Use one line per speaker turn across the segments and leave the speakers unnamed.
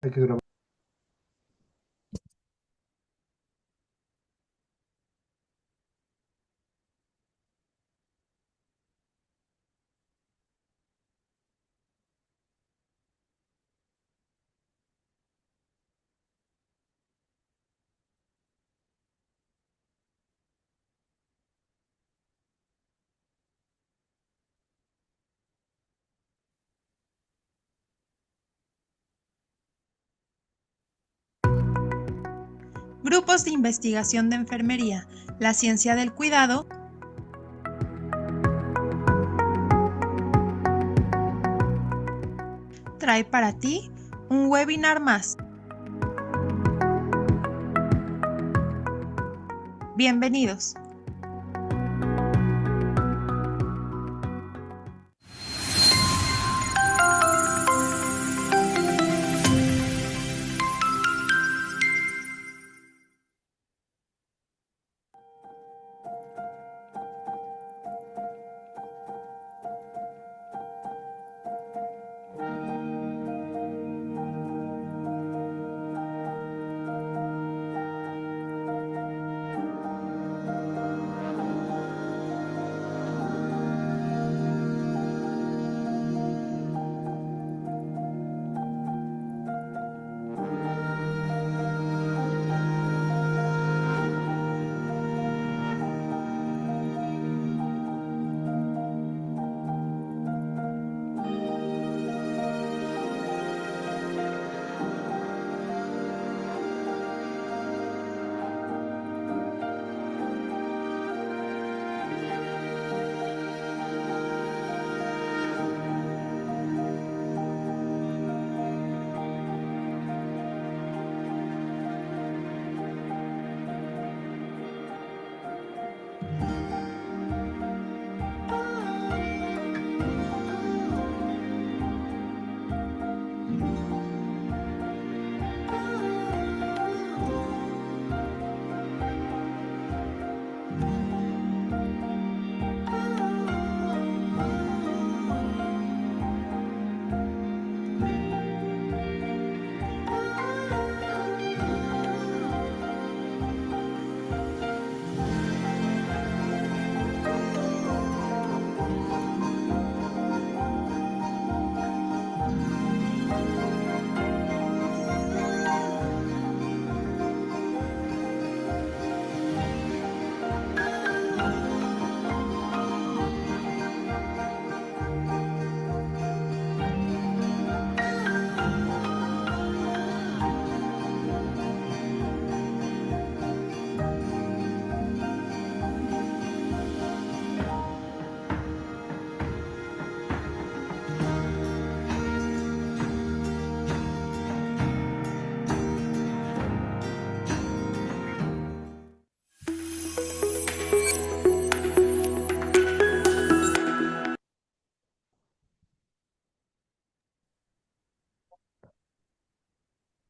Hay que grabar.
Grupos de investigación de enfermería, la ciencia del cuidado. Trae para ti un webinar más. Bienvenidos.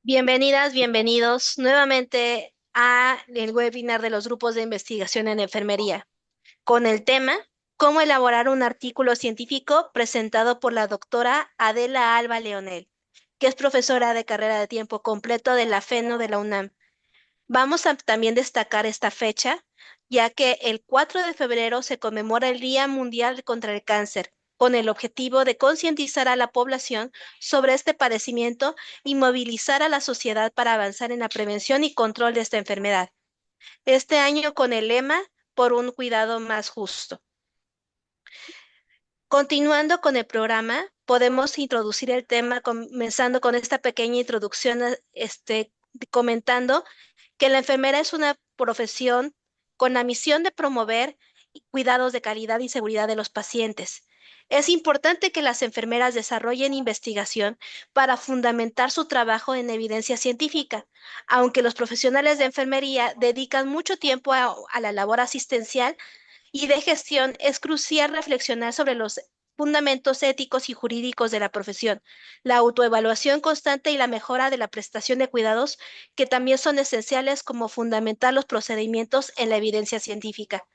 Bienvenidas, bienvenidos nuevamente a el webinar de los grupos de investigación en enfermería, con el tema ¿Cómo elaborar un artículo científico?, presentado por la doctora Adela Alba Leonel, que es profesora de carrera de tiempo completo de la FENO de la UNAM. Vamos a también destacar esta fecha, ya que el 4 de febrero se conmemora el Día Mundial contra el Cáncer, con el objetivo de concientizar a la población sobre este padecimiento y movilizar a la sociedad para avanzar en la prevención y control de esta enfermedad. Este año con el lema Por un cuidado más justo. Continuando con el programa, podemos introducir el tema comenzando con esta pequeña introducción, comentando que la enfermera es una profesión con la misión de promover cuidados de calidad y seguridad de los pacientes. Es importante que las enfermeras desarrollen investigación para fundamentar su trabajo en evidencia científica. Aunque los profesionales de enfermería dedican mucho tiempo a la labor asistencial y de gestión, es crucial reflexionar sobre los fundamentos éticos y jurídicos de la profesión, la autoevaluación constante y la mejora de la prestación de cuidados, que también son esenciales como fundamentar los procedimientos en la evidencia científica.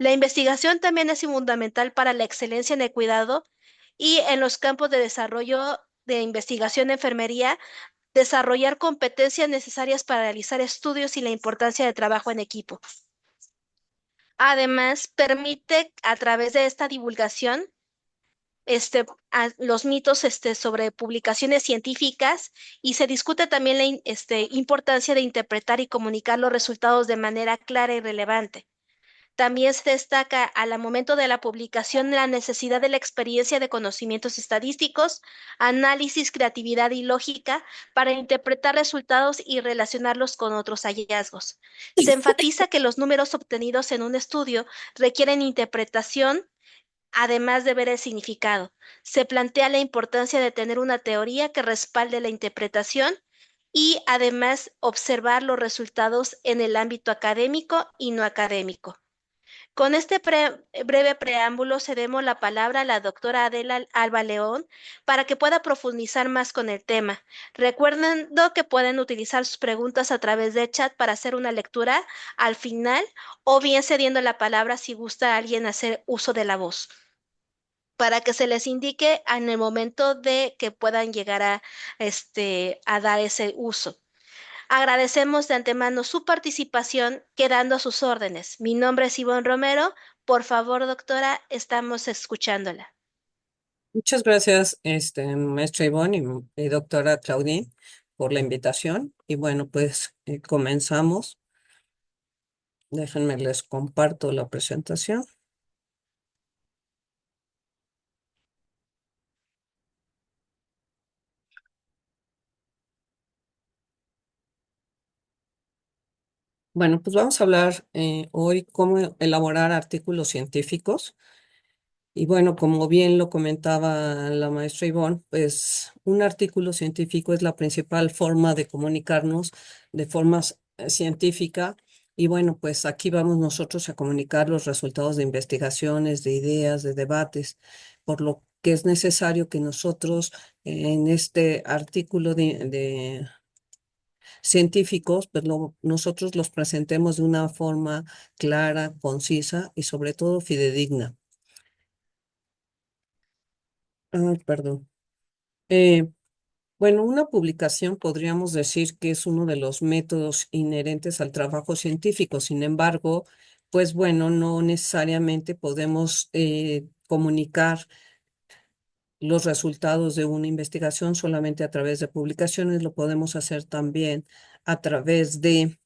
La investigación también es fundamental para la excelencia en el cuidado y en los campos de desarrollo de investigación de enfermería. desarrollar competencias necesarias para realizar estudios y la importancia del trabajo en equipo. Además, permite a través de esta divulgación los mitos sobre publicaciones científicas y se discute también la importancia de interpretar y comunicar los resultados de manera clara y relevante. También se destaca al momento de la publicación la necesidad de la experiencia de conocimientos estadísticos, análisis, creatividad y lógica para interpretar resultados y relacionarlos con otros hallazgos. Se enfatiza que los números obtenidos en un estudio requieren interpretación, además de ver el significado. Se plantea la importancia de tener una teoría que respalde la interpretación y además observar los resultados en el ámbito académico y no académico. Con este breve preámbulo cedemos la palabra a la doctora Adela Alba León para que pueda profundizar más con el tema. Recuerden que pueden utilizar sus preguntas a través de chat para hacer una lectura al final o bien cediendo la palabra si gusta a alguien hacer uso de la voz para que se les indique en el momento de que puedan llegar a dar ese uso. Agradecemos de antemano su participación, quedando a sus órdenes. Mi nombre es Ivonne Romero. Por favor, doctora, estamos escuchándola.
Muchas gracias, maestra Ivonne y doctora Claudine, por la invitación. Y bueno, pues comenzamos. Déjenme les comparto la presentación. Bueno, pues vamos a hablar hoy cómo elaborar artículos científicos. Y bueno, como bien lo comentaba la maestra Ivonne, pues un artículo científico es la principal forma de comunicarnos de forma científica. Y bueno, pues aquí vamos nosotros a comunicar los resultados de investigaciones, de ideas, de debates, por lo que es necesario que nosotros en este artículo de científicos, pues nosotros los presentemos de una forma clara, concisa y sobre todo fidedigna. Ay, perdón. Eh, bueno, una publicación podríamos decir que es uno de los métodos inherentes al trabajo científico. Sin embargo, pues bueno, no necesariamente podemos comunicar los resultados de una investigación solamente a través de publicaciones, lo podemos hacer también a través de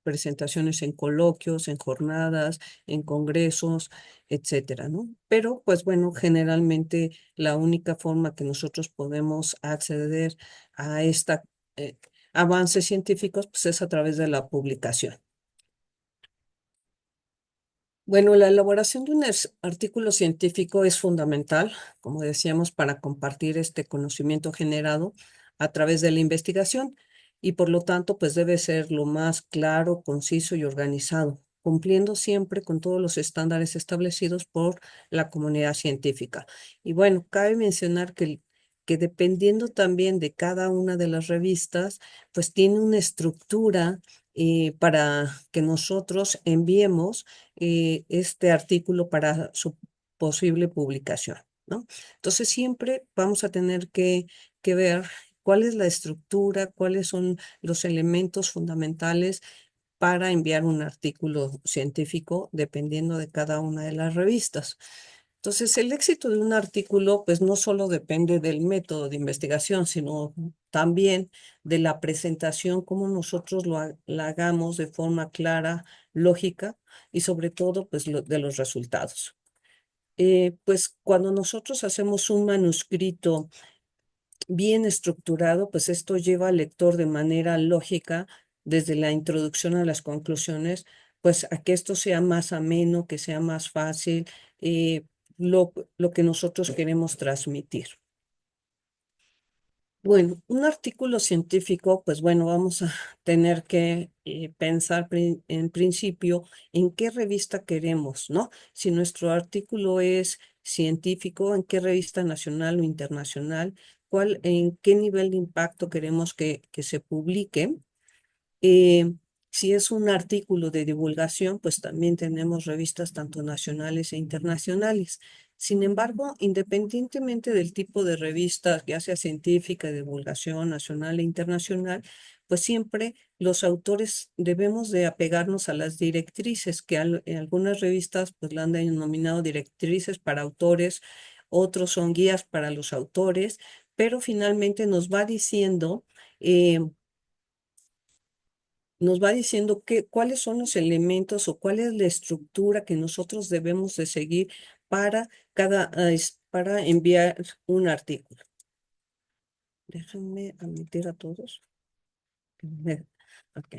presentaciones en coloquios, en jornadas, en congresos, etcétera, ¿no? Pero, pues bueno, generalmente la única forma que nosotros podemos acceder a esta avances científicos, pues es a través de la publicación. Bueno, la elaboración de un artículo científico es fundamental, como decíamos, para compartir este conocimiento generado a través de la investigación y por lo tanto, pues debe ser lo más claro, conciso y organizado, cumpliendo siempre con todos los estándares establecidos por la comunidad científica. Y bueno, cabe mencionar que dependiendo también de cada una de las revistas, pues tiene una estructura para que nosotros enviemos este artículo para su posible publicación, ¿no? Entonces siempre vamos a tener que ver cuál es la estructura, cuáles son los elementos fundamentales para enviar un artículo científico dependiendo de cada una de las revistas. Entonces, el éxito de un artículo, pues no solo depende del método de investigación, sino también de la presentación, cómo nosotros la hagamos de forma clara, lógica y sobre todo, pues de los resultados. Pues cuando nosotros hacemos un manuscrito bien estructurado, pues esto lleva al lector de manera lógica, desde la introducción a las conclusiones, pues a que esto sea más ameno, que sea más fácil, eh, lo que nosotros queremos transmitir. Bueno, un artículo científico, pues bueno, vamos a tener que pensar en principio en qué revista queremos, ¿no? Si nuestro artículo es científico, en qué revista nacional o internacional, en qué nivel de impacto queremos que se publique. Eh, si es un artículo de divulgación, pues también tenemos revistas tanto nacionales e internacionales. Sin embargo, independientemente del tipo de revista, ya sea científica, de divulgación nacional e internacional, pues siempre los autores debemos de apegarnos a las directrices, que en algunas revistas pues la han denominado directrices para autores, otros son guías para los autores, pero finalmente nos va diciendo cuáles son los elementos o cuál es la estructura que nosotros debemos de seguir para para enviar un artículo. Déjenme admitir a todos. Ok.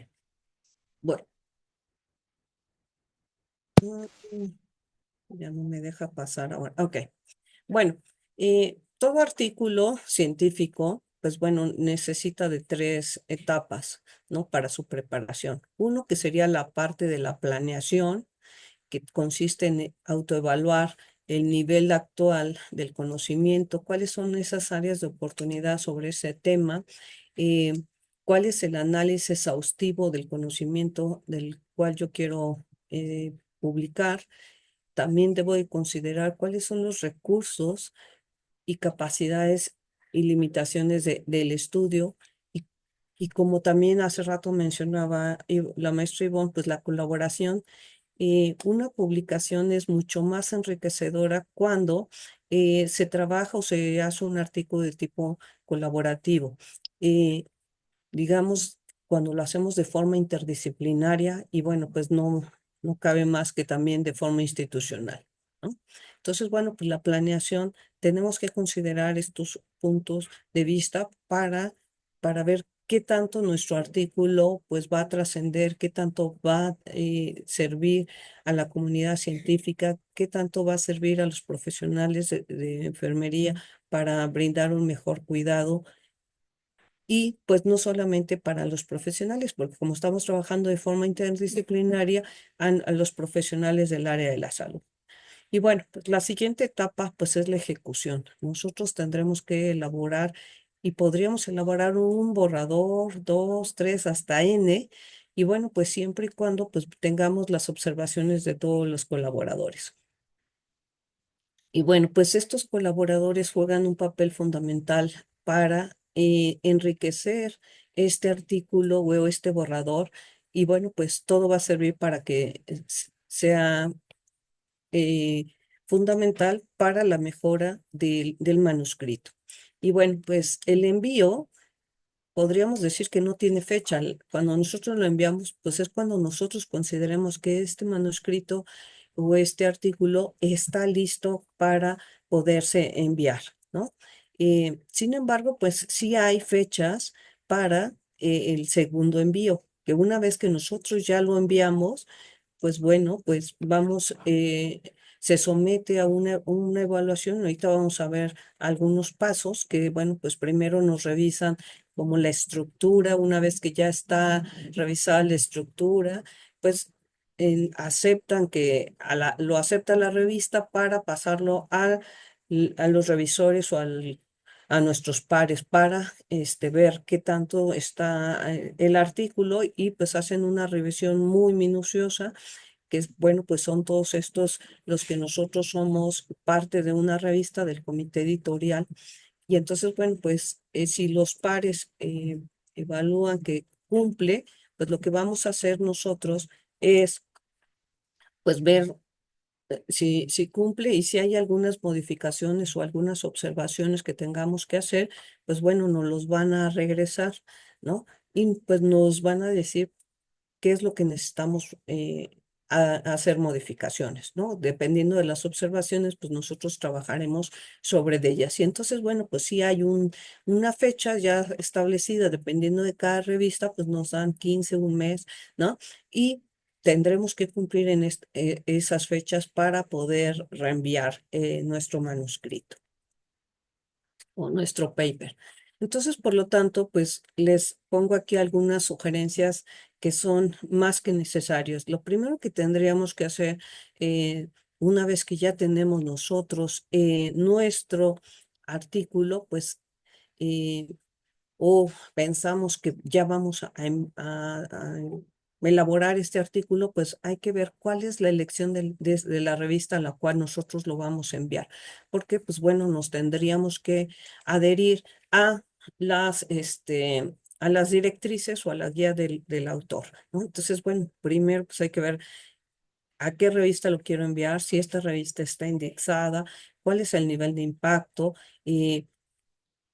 Bueno. Ya no me deja pasar ahora. Ok. Bueno, todo artículo científico, pues bueno, necesita de tres etapas, ¿no? Para su preparación. Uno que sería la parte de la planeación, que consiste en autoevaluar el nivel actual del conocimiento, cuáles son esas áreas de oportunidad sobre ese tema, eh, cuál es el análisis exhaustivo del conocimiento del cual yo quiero publicar. También debo de considerar cuáles son los recursos y capacidades y limitaciones del estudio. Y, y como también hace rato mencionaba la maestra Ivonne, pues la colaboración. Una publicación es mucho más enriquecedora cuando se trabaja o se hace un artículo de tipo colaborativo. Eh, digamos, cuando lo hacemos de forma interdisciplinaria y bueno, pues no cabe más que también de forma institucional, ¿no? Entonces, bueno, pues la planeación, tenemos que considerar estos puntos de vista para ver qué tanto nuestro artículo pues va a trascender, qué tanto va a servir a la comunidad científica, qué tanto va a servir a los profesionales de enfermería para brindar un mejor cuidado y pues no solamente para los profesionales, porque como estamos trabajando de forma interdisciplinaria, a los profesionales del área de la salud. Y bueno, pues la siguiente etapa pues es la ejecución. Nosotros tendremos que elaborar y podríamos elaborar un borrador, dos, tres, hasta N. Y bueno, pues siempre y cuando pues tengamos las observaciones de todos los colaboradores. Y bueno, pues estos colaboradores juegan un papel fundamental para enriquecer este artículo o este borrador. Y bueno, pues todo va a servir para que sea eh, fundamental para la mejora del manuscrito. Y bueno, pues el envío podríamos decir que no tiene fecha. Cuando nosotros lo enviamos, pues es cuando nosotros consideremos que este manuscrito o este artículo está listo para poderse enviar, ¿no? Sin embargo, pues sí hay fechas para el segundo envío, que una vez que nosotros ya lo enviamos, pues bueno, pues vamos, se somete a una evaluación. Ahorita vamos a ver algunos pasos que, bueno, pues primero nos revisan como la estructura. Una vez que ya está revisada la estructura, pues aceptan lo acepta la revista para pasarlo a los revisores o a nuestros pares para ver qué tanto está el artículo y pues hacen una revisión muy minuciosa, que es, bueno, pues son todos estos los que nosotros somos parte de una revista del comité editorial. Y entonces, bueno, pues si los pares evalúan que cumple, pues lo que vamos a hacer nosotros es pues ver si cumple, y si hay algunas modificaciones o algunas observaciones que tengamos que hacer, pues bueno, nos los van a regresar, ¿no? Y pues nos van a decir qué es lo que necesitamos hacer modificaciones, ¿no? Dependiendo de las observaciones, pues nosotros trabajaremos sobre de ellas. Y entonces, bueno, pues si hay una fecha ya establecida, dependiendo de cada revista, pues nos dan 15, un mes, ¿no? Y tendremos que cumplir en esas fechas para poder reenviar nuestro manuscrito o nuestro paper. Entonces, por lo tanto, pues les pongo aquí algunas sugerencias que son más que necesarias. Lo primero que tendríamos que hacer una vez que ya tenemos nosotros nuestro artículo, pues o pensamos que ya vamos a elaborar este artículo, pues hay que ver cuál es la elección de la revista a la cual nosotros lo vamos a enviar, porque pues bueno, nos tendríamos que adherir a a las directrices o a la guía del autor, ¿no? Entonces, bueno, primero pues hay que ver a qué revista lo quiero enviar, si esta revista está indexada, cuál es el nivel de impacto, y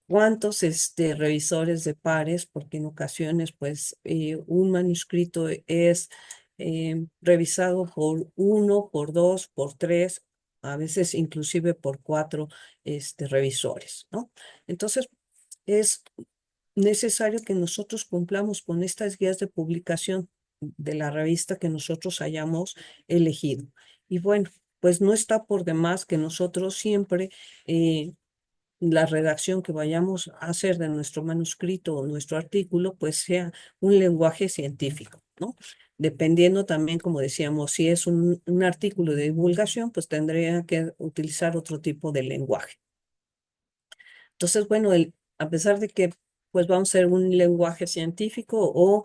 cuántos revisores de pares, porque en ocasiones pues un manuscrito es revisado por uno, por dos, por tres, a veces inclusive por cuatro revisores, ¿no? Entonces es necesario que nosotros cumplamos con estas guías de publicación de la revista que nosotros hayamos elegido. Y bueno, pues no está por demás que nosotros siempre la redacción que vayamos a hacer de nuestro manuscrito o nuestro artículo, pues sea un lenguaje científico, ¿no? Dependiendo también, como decíamos, si es un artículo de divulgación, pues tendría que utilizar otro tipo de lenguaje. Entonces, bueno, a pesar de que pues vamos a ser un lenguaje científico o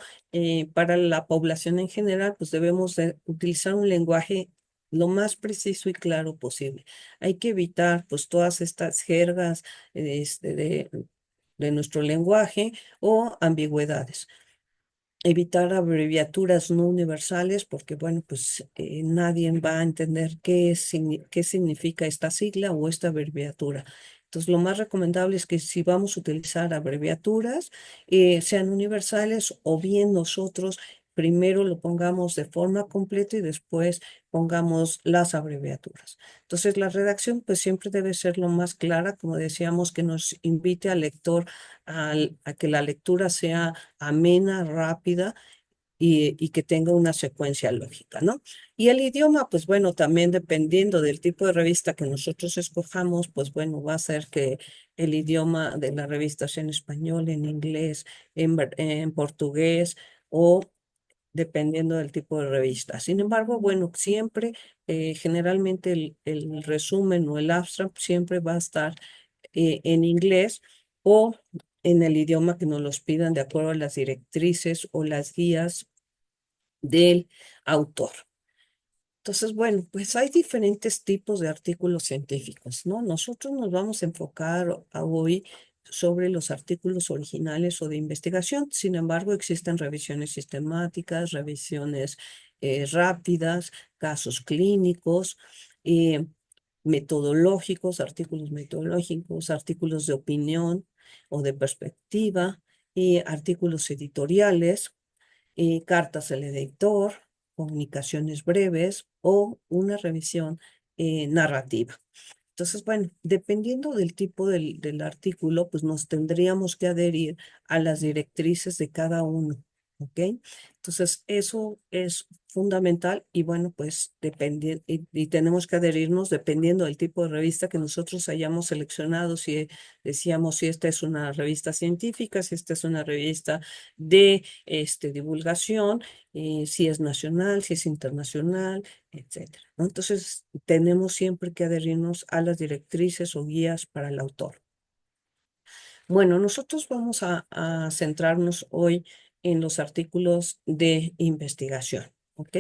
para la población en general, pues debemos de utilizar un lenguaje lo más preciso y claro posible. Hay que evitar pues todas estas jergas de nuestro lenguaje o ambigüedades. Evitar abreviaturas no universales porque, bueno, pues nadie va a entender qué significa esta sigla o esta abreviatura. Entonces, lo más recomendable es que si vamos a utilizar abreviaturas, sean universales o bien nosotros primero lo pongamos de forma completa y después pongamos las abreviaturas. Entonces, la redacción pues siempre debe ser lo más clara, como decíamos, que nos invite al lector a que la lectura sea amena, rápida y que tenga una secuencia lógica, ¿no? Y el idioma, pues bueno, también dependiendo del tipo de revista que nosotros escojamos, pues bueno, va a ser que el idioma de la revista sea en español, en inglés, en portugués o dependiendo del tipo de revista. Sin embargo, bueno, siempre, generalmente el resumen o el abstract siempre va a estar en inglés o en el idioma que nos los pidan de acuerdo a las directrices o las guías del autor. Entonces, bueno, pues hay diferentes tipos de artículos científicos, ¿no? Nosotros nos vamos a enfocar hoy sobre los artículos originales o de investigación. Sin embargo, existen revisiones sistemáticas, revisiones rápidas, casos clínicos, eh, metodológicos, artículos metodológicos, artículos de opinión o de perspectiva, artículos editoriales, cartas al editor, comunicaciones breves o una revisión narrativa. Entonces, bueno, dependiendo del tipo del artículo, pues nos tendríamos que adherir a las directrices de cada uno, ¿ok? Entonces, eso es fundamental y bueno, pues depende, y tenemos que adherirnos dependiendo del tipo de revista que nosotros hayamos seleccionado, si decíamos si esta es una revista científica, si esta es una revista de divulgación, si es nacional, si es internacional, etcétera, ¿no? Entonces, tenemos siempre que adherirnos a las directrices o guías para el autor. Bueno, nosotros vamos a centrarnos hoy en los artículos de investigación, ¿ok?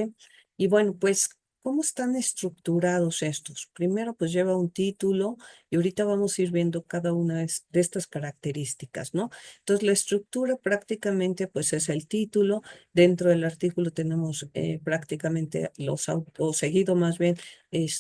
Y bueno, pues, ¿cómo están estructurados estos? Primero, pues lleva un título y ahorita vamos a ir viendo cada una de estas características, ¿no? Entonces, la estructura prácticamente, pues, es el título. Dentro del artículo tenemos prácticamente o seguido más bien,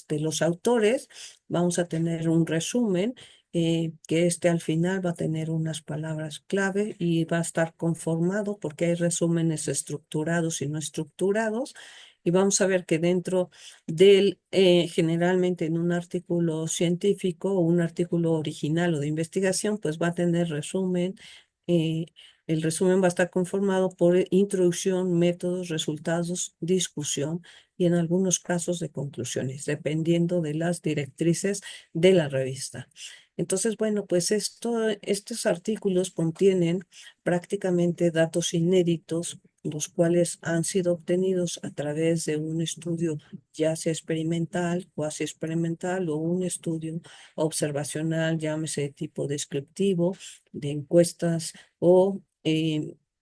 los autores. Vamos a tener un resumen que al final va a tener unas palabras clave y va a estar conformado porque hay resúmenes estructurados y no estructurados. Y vamos a ver que dentro generalmente en un artículo científico o un artículo original o de investigación, pues va a tener resumen. eh, el resumen va a estar conformado por introducción, métodos, resultados, discusión y en algunos casos de conclusiones, dependiendo de las directrices de la revista. Entonces, bueno, pues estos artículos contienen prácticamente datos inéditos, los cuales han sido obtenidos a través de un estudio ya sea experimental, cuasi experimental o un estudio observacional, llámese de tipo descriptivo, de encuestas o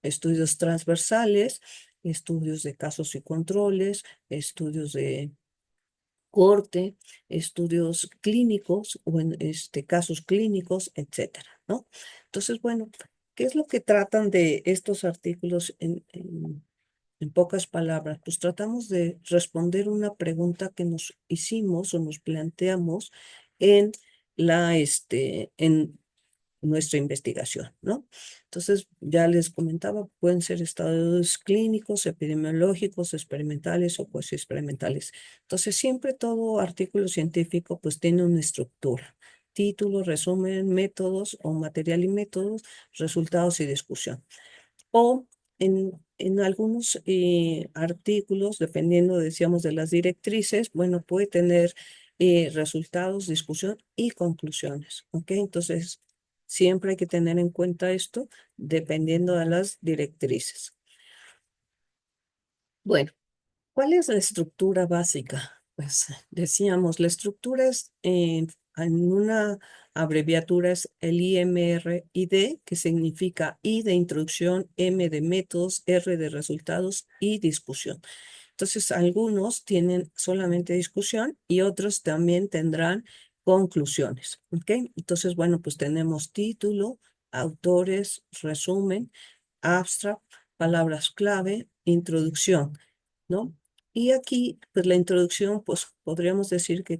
estudios transversales estudios de casos y controles, estudios de corte, estudios clínicos o en casos clínicos, etcétera, ¿no? Entonces, bueno, ¿qué es lo que tratan de estos artículos en pocas palabras? Pues tratamos de responder una pregunta que nos hicimos o nos planteamos en en nuestra investigación, ¿no? Entonces, ya les comentaba, pueden ser estudios clínicos, epidemiológicos, experimentales o pues experimentales. Entonces, siempre todo artículo científico pues tiene una estructura: título, resumen, métodos o material y métodos, resultados y discusión. O en algunos artículos, dependiendo, decíamos, de las directrices, bueno, puede tener resultados, discusión y conclusiones, ¿ok? Entonces, siempre hay que tener en cuenta esto dependiendo de las directrices. Bueno, ¿cuál es la estructura básica? Pues decíamos, la estructura es, en una abreviatura es el IMRID, que significa I de introducción, M de métodos, R de resultados y discusión. Entonces, algunos tienen solamente discusión y otros también tendrán conclusiones, ¿ok? Entonces, bueno, pues tenemos título, autores, resumen, abstract, palabras clave, introducción, ¿no? Y aquí, pues la introducción, pues podríamos decir que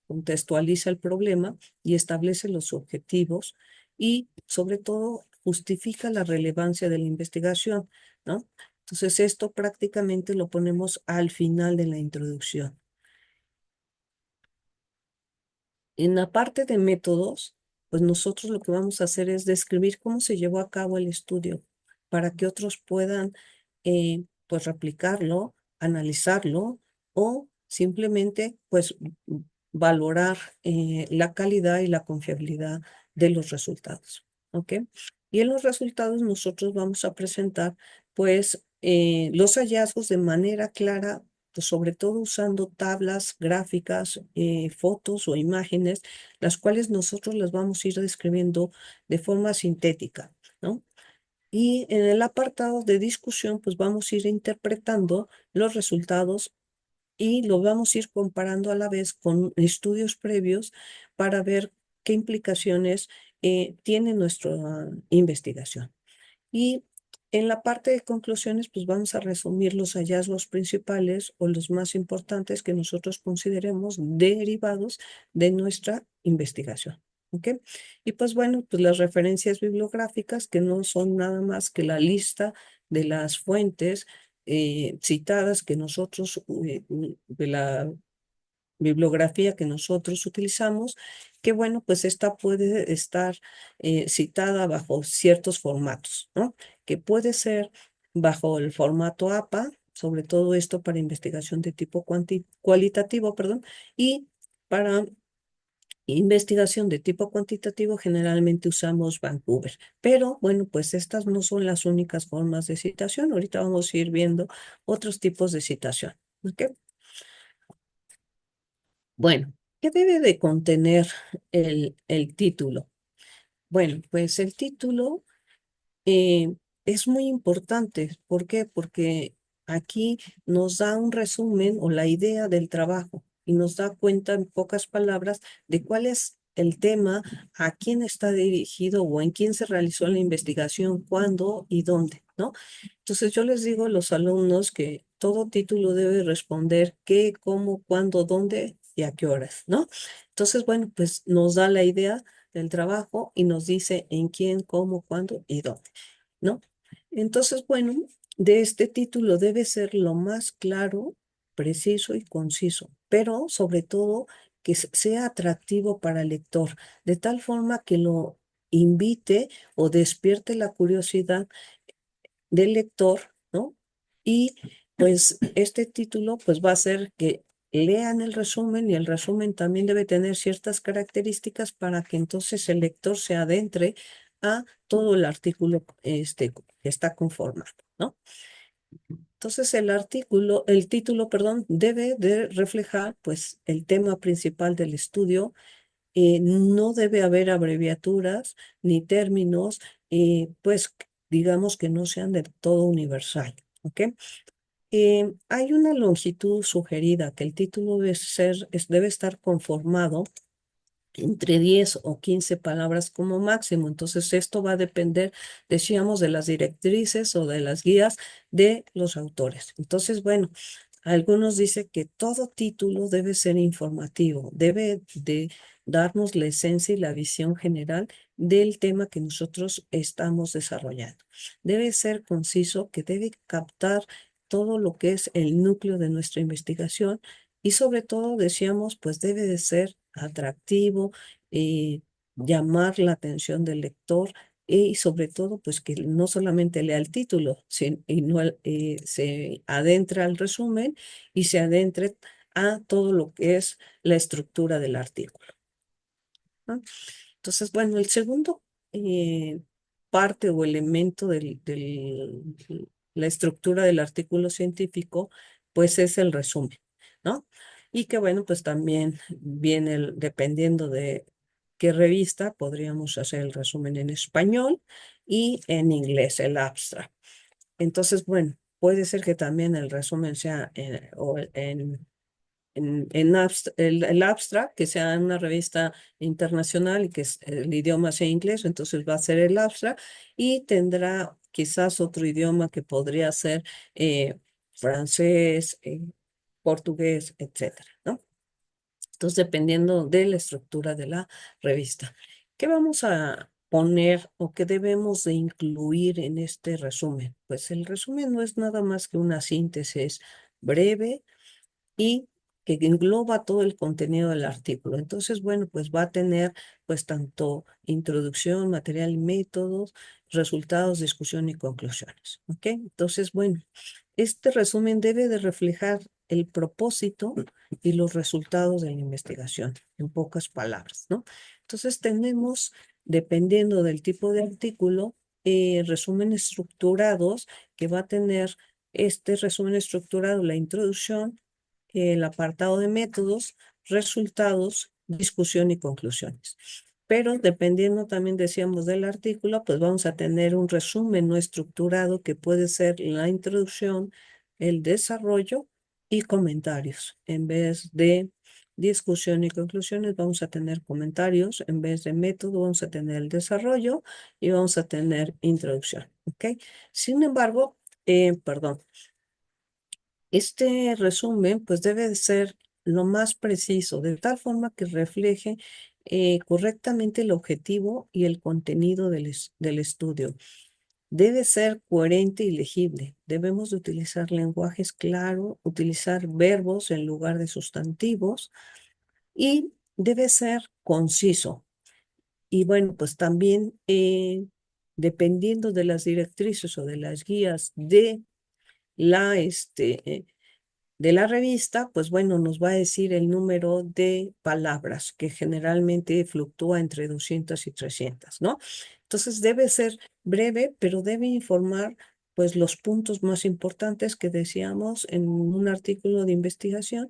contextualiza el problema y establece los objetivos y sobre todo justifica la relevancia de la investigación, ¿no? Entonces esto prácticamente lo ponemos al final de la introducción. En la parte de métodos, pues nosotros lo que vamos a hacer es describir cómo se llevó a cabo el estudio para que otros puedan pues replicarlo, analizarlo o simplemente pues valorar la calidad y la confiabilidad de los resultados. ¿Ok? Y en los resultados nosotros vamos a presentar pues los hallazgos de manera clara, pues sobre todo usando tablas, gráficas, fotos o imágenes, las cuales nosotros las vamos a ir describiendo de forma sintética, ¿no? Y en el apartado de discusión, pues vamos a ir interpretando los resultados y lo vamos a ir comparando a la vez con estudios previos para ver qué implicaciones tiene nuestra investigación. Y en la parte de conclusiones, pues vamos a resumir los hallazgos principales o los más importantes que nosotros consideremos derivados de nuestra investigación. ¿Ok? Y pues bueno, pues las referencias bibliográficas, que no son nada más que la lista de las fuentes citadas que nosotros, de la bibliografía que nosotros utilizamos, que bueno, pues esta puede estar citada bajo ciertos formatos, ¿no? Que puede ser bajo el formato APA, sobre todo esto para investigación de tipo cualitativo, perdón, y para investigación de tipo cuantitativo generalmente usamos Vancouver, pero bueno, pues estas no son las únicas formas de citación. Ahorita vamos a ir viendo otros tipos de citación, ¿ok? Bueno, ¿qué debe de contener el título? Bueno, pues el título es muy importante. ¿Por qué? Porque aquí nos da un resumen o la idea del trabajo y nos da cuenta en pocas palabras de cuál es el tema, a quién está dirigido o en quién se realizó la investigación, cuándo y dónde, ¿no? Entonces yo les digo a los alumnos que todo título debe responder qué, cómo, cuándo, dónde y a qué horas, ¿no? Entonces, bueno, pues nos da la idea del trabajo y nos dice en quién, cómo, cuándo y dónde, ¿no? Entonces, bueno, de este título debe ser lo más claro, preciso y conciso, pero sobre todo que sea atractivo para el lector, de tal forma que lo invite o despierte la curiosidad del lector, ¿no? Y pues este título pues va a hacer que lean el resumen y el resumen también debe tener ciertas características para que entonces el lector se adentre a todo el artículo que está conformado, ¿no? Entonces el título, perdón, debe de reflejar pues el tema principal del estudio. No debe haber abreviaturas ni términos, pues digamos que no sean del todo universal, ¿ok? Hay una longitud sugerida que el título debe estar conformado entre 10 o 15 palabras como máximo. Entonces, esto va a depender, decíamos, de las directrices o de las guías de los autores. Entonces, bueno, algunos dicen que todo título debe ser informativo, debe de darnos la esencia y la visión general del tema que nosotros estamos desarrollando. Debe ser conciso, que debe captar todo lo que es el núcleo de nuestra investigación y sobre todo, decíamos, pues debe de ser atractivo, eh, llamar la atención del lector y sobre todo, pues que no solamente lea el título, y no, se adentra al resumen y se adentre a todo lo que es la estructura del artículo, ¿no? Entonces, bueno, el segundo parte o elemento de la estructura del artículo científico, pues es el resumen, ¿no? Y que bueno, pues también viene, dependiendo de qué revista, podríamos hacer el resumen en español y en inglés, el abstract. Entonces, bueno, puede ser que también el resumen sea el abstract, que sea en una revista internacional y que el idioma sea inglés, entonces va a ser el abstract y tendrá quizás otro idioma que podría ser francés, portugués, etcétera, ¿no? Entonces, dependiendo de la estructura de la revista. ¿Qué vamos a poner o qué debemos de incluir en este resumen? Pues el resumen no es nada más que una síntesis breve y que engloba todo el contenido del artículo. Entonces, bueno, pues va a tener pues tanto introducción, material y métodos, resultados, discusión y conclusiones. ¿Ok? Entonces, bueno, este resumen debe de reflejar el propósito y los resultados de la investigación, en pocas palabras, ¿no? Entonces tenemos, dependiendo del tipo de artículo, resúmenes estructurados que va a tener este resumen estructurado, la introducción, el apartado de métodos, resultados, discusión y conclusiones. Pero dependiendo también, decíamos, del artículo, pues vamos a tener un resumen no estructurado que puede ser la introducción, el desarrollo y comentarios. En vez de discusión y conclusiones, vamos a tener comentarios. En vez de método, vamos a tener el desarrollo y vamos a tener introducción. ¿Ok? Sin embargo, perdón. Este resumen pues debe de ser lo más preciso, de tal forma que refleje correctamente el objetivo y el contenido del estudio. Debe ser coherente y legible. Debemos de utilizar lenguajes claros, utilizar verbos en lugar de sustantivos y debe ser conciso. Y bueno, pues también dependiendo de las directrices o de las guías de la revista, pues bueno, nos va a decir el número de palabras, que generalmente fluctúa entre 200 y 300, ¿no? Entonces debe ser breve, pero debe informar pues los puntos más importantes que decíamos en un artículo de investigación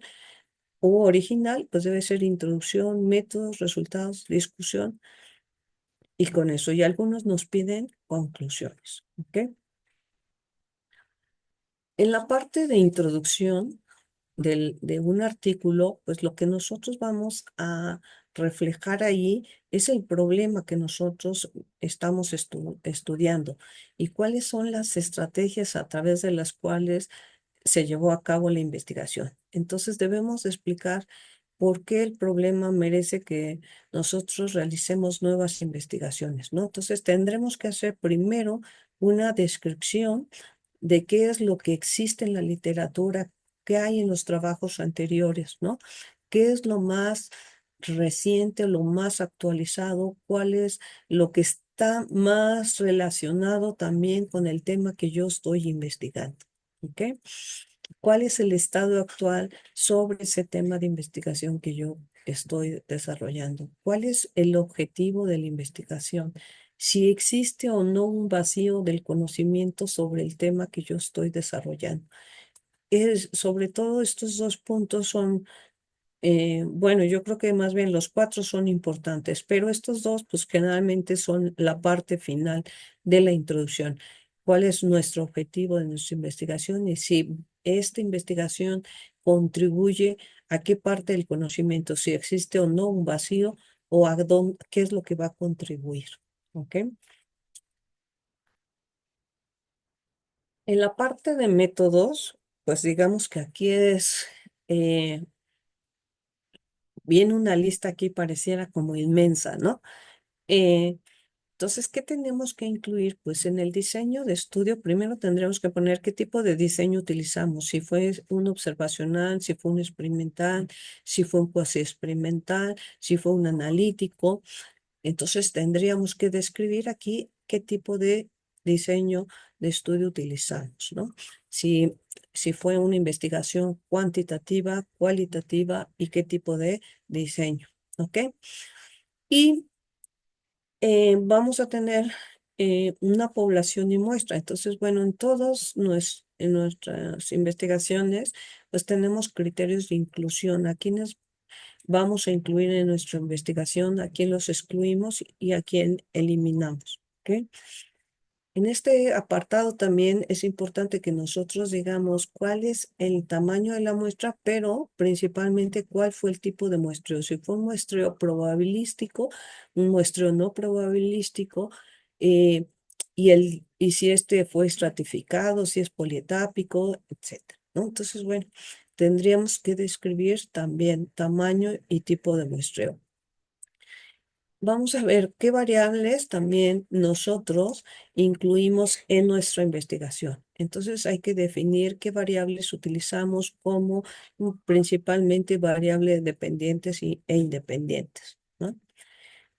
o original, pues debe ser introducción, métodos, resultados, discusión y con eso. Y algunos nos piden conclusiones, ¿ok? En la parte de introducción de un artículo, pues lo que nosotros vamos a reflejar ahí es el problema que nosotros estamos estudiando y cuáles son las estrategias a través de las cuales se llevó a cabo la investigación. Entonces debemos explicar por qué el problema merece que nosotros realicemos nuevas investigaciones, ¿no? Entonces tendremos que hacer primero una descripción de qué es lo que existe en la literatura, qué hay en los trabajos anteriores, ¿no? ¿Qué es lo más reciente, lo más actualizado? ¿Cuál es lo que está más relacionado también con el tema que yo estoy investigando? ¿Ok? ¿Cuál es el estado actual sobre ese tema de investigación que yo estoy desarrollando? ¿Cuál es el objetivo de la investigación? Si existe o no un vacío del conocimiento sobre el tema que yo estoy desarrollando. Sobre todo estos dos puntos son, bueno, yo creo que más bien los cuatro son importantes, pero estos dos pues generalmente son la parte final de la introducción. cuál es nuestro objetivo de nuestra investigación y si esta investigación contribuye a qué parte del conocimiento, si existe o no un vacío o a dónde, qué es lo que va a contribuir. ¿Ok? En la parte de métodos, pues digamos que aquí viene una lista aquí pareciera como inmensa, ¿no? Eh, entonces, ¿qué tenemos que incluir? Pues en el diseño de estudio, primero tendremos que poner qué tipo de diseño utilizamos, si fue un observacional, si fue un experimental, si fue un cuasi experimental, si fue un analítico. Entonces, tendríamos que describir aquí qué tipo de diseño de estudio utilizamos, ¿no? Si, si fue una investigación cuantitativa, cualitativa y qué tipo de diseño, ¿ok? Y vamos a tener una población y muestra. Entonces, bueno, en nuestras investigaciones, pues tenemos criterios de inclusión. ¿A quiénes vamos a incluir en nuestra investigación? ¿A quién los excluimos y a quién eliminamos? ¿Ok? En este apartado también es importante que nosotros digamos cuál es el tamaño de la muestra, pero principalmente cuál fue el tipo de muestreo. Si fue un muestreo probabilístico, un muestreo no probabilístico, eh, y si este fue estratificado, si es polietápico, etcétera, ¿no? Entonces, bueno, tendríamos que describir también tamaño y tipo de muestreo. Vamos a ver qué variables también nosotros incluimos en nuestra investigación. Entonces hay que definir qué variables utilizamos como principalmente variables dependientes e independientes, ¿no?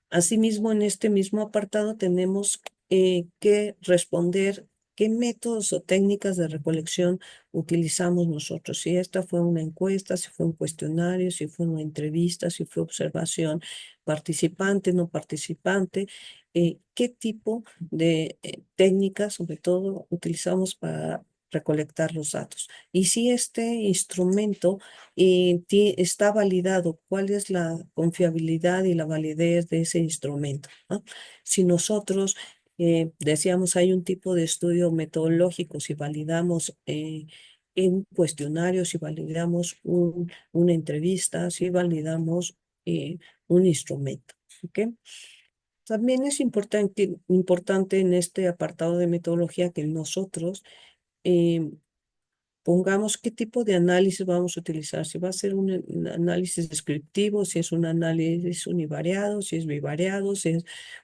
Asimismo, en este mismo apartado tenemos que responder qué métodos o técnicas de recolección utilizamos nosotros. Si esta fue una encuesta, si fue un cuestionario, si fue una entrevista, si fue observación participante, no participante, qué tipo de técnicas, sobre todo, utilizamos para recolectar los datos. Y si este instrumento está validado, cuál es la confiabilidad y la validez de ese instrumento, ¿no? Si nosotros decíamos hay un tipo de estudio metodológico, si validamos en cuestionarios, si validamos una entrevista, si validamos un instrumento. ¿Ok? También es importante en este apartado de metodología que nosotros eh, pongamos qué tipo de análisis vamos a utilizar, si va a ser un análisis descriptivo, si es un análisis univariado, si es bivariado,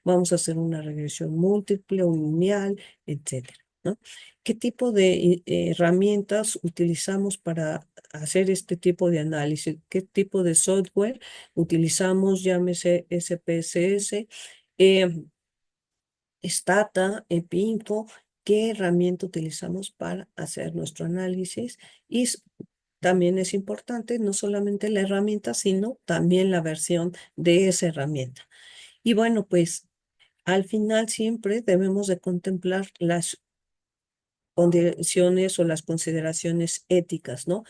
vamos a hacer una regresión múltiple o lineal, etcétera, ¿no? ¿Qué tipo de herramientas utilizamos para hacer este tipo de análisis? ¿Qué tipo de software utilizamos? Llámese SPSS, Stata, EPINFO, qué herramienta utilizamos para hacer nuestro análisis. Y también es importante no solamente la herramienta, sino también la versión de esa herramienta. Y bueno, pues al final siempre debemos de contemplar las condiciones o las consideraciones éticas, ¿no?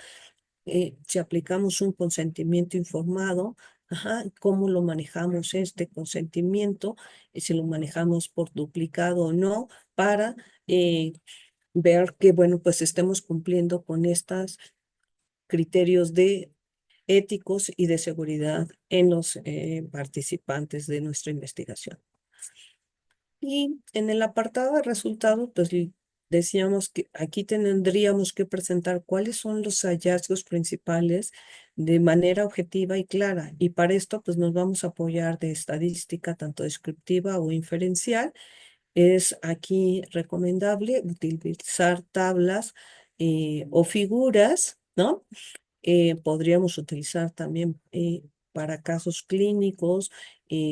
Si aplicamos un consentimiento informado, ajá, cómo lo manejamos este consentimiento, si lo manejamos por duplicado o no, para ver que, bueno, pues estemos cumpliendo con estos criterios de éticos y de seguridad en los participantes de nuestra investigación. Y en el apartado de resultados, pues decíamos que aquí tendríamos que presentar cuáles son los hallazgos principales de manera objetiva y clara. Y para esto, pues nos vamos a apoyar de estadística, tanto descriptiva o inferencial. Es aquí recomendable utilizar tablas o figuras, ¿no? Podríamos utilizar también para casos clínicos,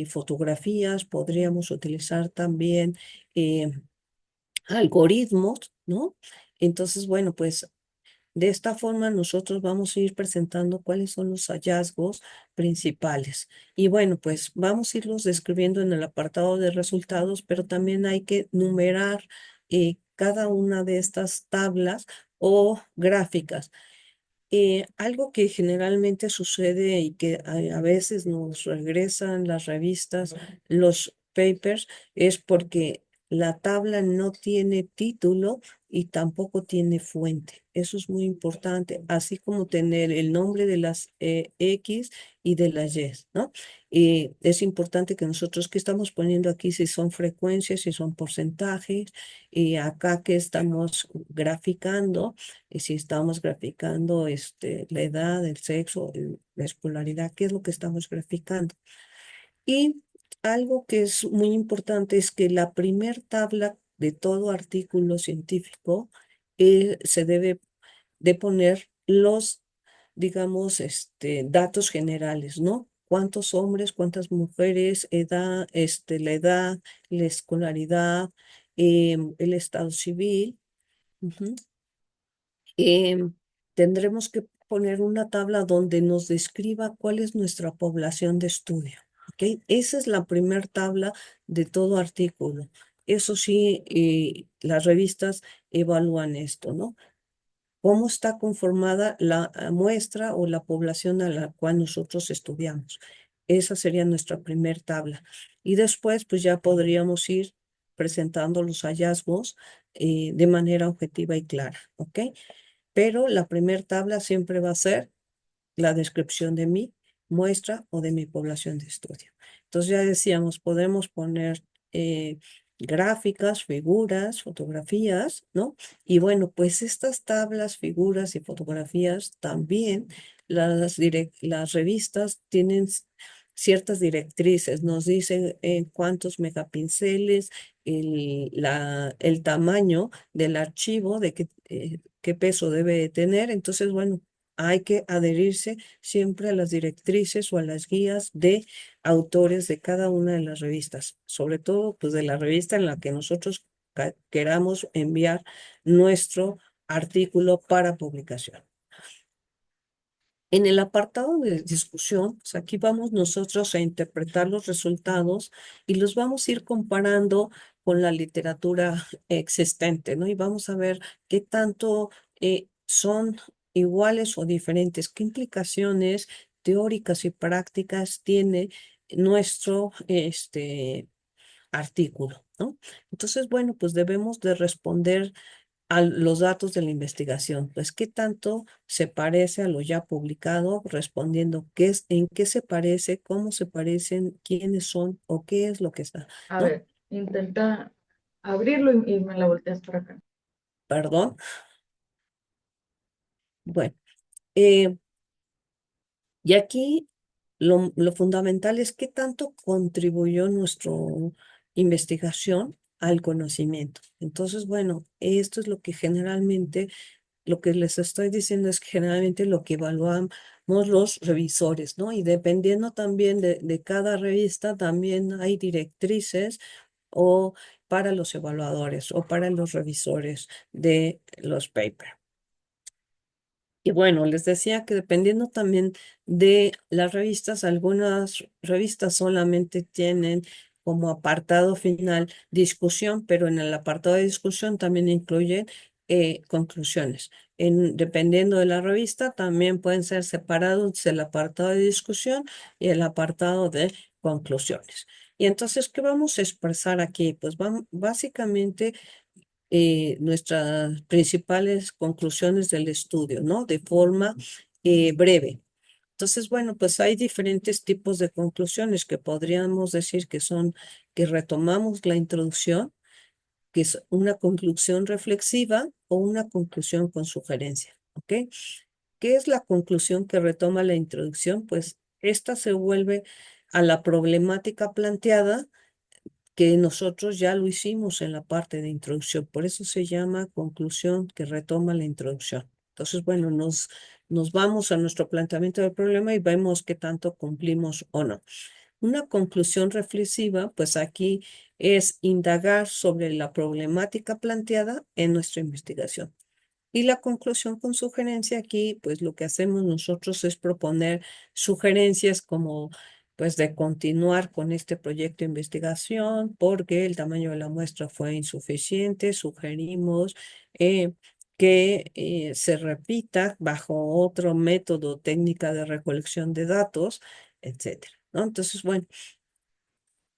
fotografías, podríamos utilizar también eh, algoritmos, ¿no? Entonces, bueno, pues de esta forma nosotros vamos a ir presentando cuáles son los hallazgos principales. Y bueno, pues vamos a irlos describiendo en el apartado de resultados, pero también hay que numerar cada una de estas tablas o gráficas. Algo que generalmente sucede y que a veces nos regresan las revistas, los papers, es porque la tabla no tiene título y tampoco tiene fuente. Eso es muy importante, así como tener el nombre de las X y de las Y, ¿no? Y es importante que nosotros, ¿qué estamos poniendo aquí? Si son frecuencias, si son porcentajes, y acá que estamos graficando, y si estamos graficando la edad, el sexo, la escolaridad, ¿qué es lo que estamos graficando? Y algo que es muy importante es que la primer tabla de todo artículo científico se debe de poner los, digamos, datos generales, ¿no? ¿Cuántos hombres, cuántas mujeres, edad, la edad, la escolaridad, el estado civil? Ujú. em, Tendremos que poner una tabla donde nos describa cuál es nuestra población de estudio. ¿Ok? Esa es la primera tabla de todo artículo. Eso sí, las revistas evalúan esto, ¿no? ¿Cómo está conformada la muestra o la población a la cual nosotros estudiamos? Esa sería nuestra primera tabla. Y después, pues ya podríamos ir presentando los hallazgos de manera objetiva y clara, ¿ok? Pero la primera tabla siempre va a ser la descripción de mi muestra o de mi población de estudio. Entonces ya decíamos, podemos poner eh, gráficas, figuras, fotografías, ¿no? Y bueno, pues estas tablas, figuras y fotografías también las revistas tienen ciertas directrices, nos dicen cuántos megapíxeles, el tamaño del archivo, de qué peso debe tener. Entonces, bueno, hay que adherirse siempre a las directrices o a las guías de autores de cada una de las revistas, sobre todo pues de la revista en la que nosotros queramos enviar nuestro artículo para publicación. En el apartado de discusión, pues aquí vamos nosotros a interpretar los resultados y los vamos a ir comparando con la literatura existente, ¿no? Y vamos a ver qué tanto son iguales o diferentes, qué implicaciones teóricas y prácticas tiene nuestro artículo, ¿no? Entonces, bueno, pues debemos de responder a los datos de la investigación. Pues, ¿qué tanto se parece a lo ya publicado? Respondiendo, en qué se parece, cómo se parecen, quiénes son o qué es lo que está,
A
¿no?
ver, intenta abrirlo y me la volteas para acá.
Perdón. Bueno, eh, y aquí lo fundamental es qué tanto contribuyó nuestra investigación al conocimiento. Entonces, bueno, esto es lo que generalmente lo que les estoy diciendo es que generalmente lo que evaluamos los revisores, ¿no? Y dependiendo también de cada revista, también hay directrices o para los evaluadores o para los revisores de los papers. Y bueno, les decía que dependiendo también de las revistas, algunas revistas solamente tienen como apartado final discusión, pero en el apartado de discusión también incluyen conclusiones. Dependiendo de la revista, también pueden ser separados el apartado de discusión y el apartado de conclusiones. Y entonces, ¿qué vamos a expresar aquí? Pues básicamente nuestras principales conclusiones del estudio, ¿no? De forma breve. Entonces, bueno, pues hay diferentes tipos de conclusiones que podríamos decir que son que retomamos la introducción, que es una conclusión reflexiva o una conclusión con sugerencia, ¿ok? ¿Qué es la conclusión que retoma la introducción? Pues esta se vuelve a la problemática planteada que nosotros ya lo hicimos en la parte de introducción. Por eso se llama conclusión que retoma la introducción. Entonces, bueno, nos vamos a nuestro planteamiento del problema y vemos qué tanto cumplimos o no. Una conclusión reflexiva, pues aquí es indagar sobre la problemática planteada en nuestra investigación. Y la conclusión con sugerencia aquí, pues lo que hacemos nosotros es proponer sugerencias como, pues de continuar con este proyecto de investigación porque el tamaño de la muestra fue insuficiente. Sugerimos que se repita bajo otro método, técnica de recolección de datos, etcétera, ¿no? Entonces, bueno,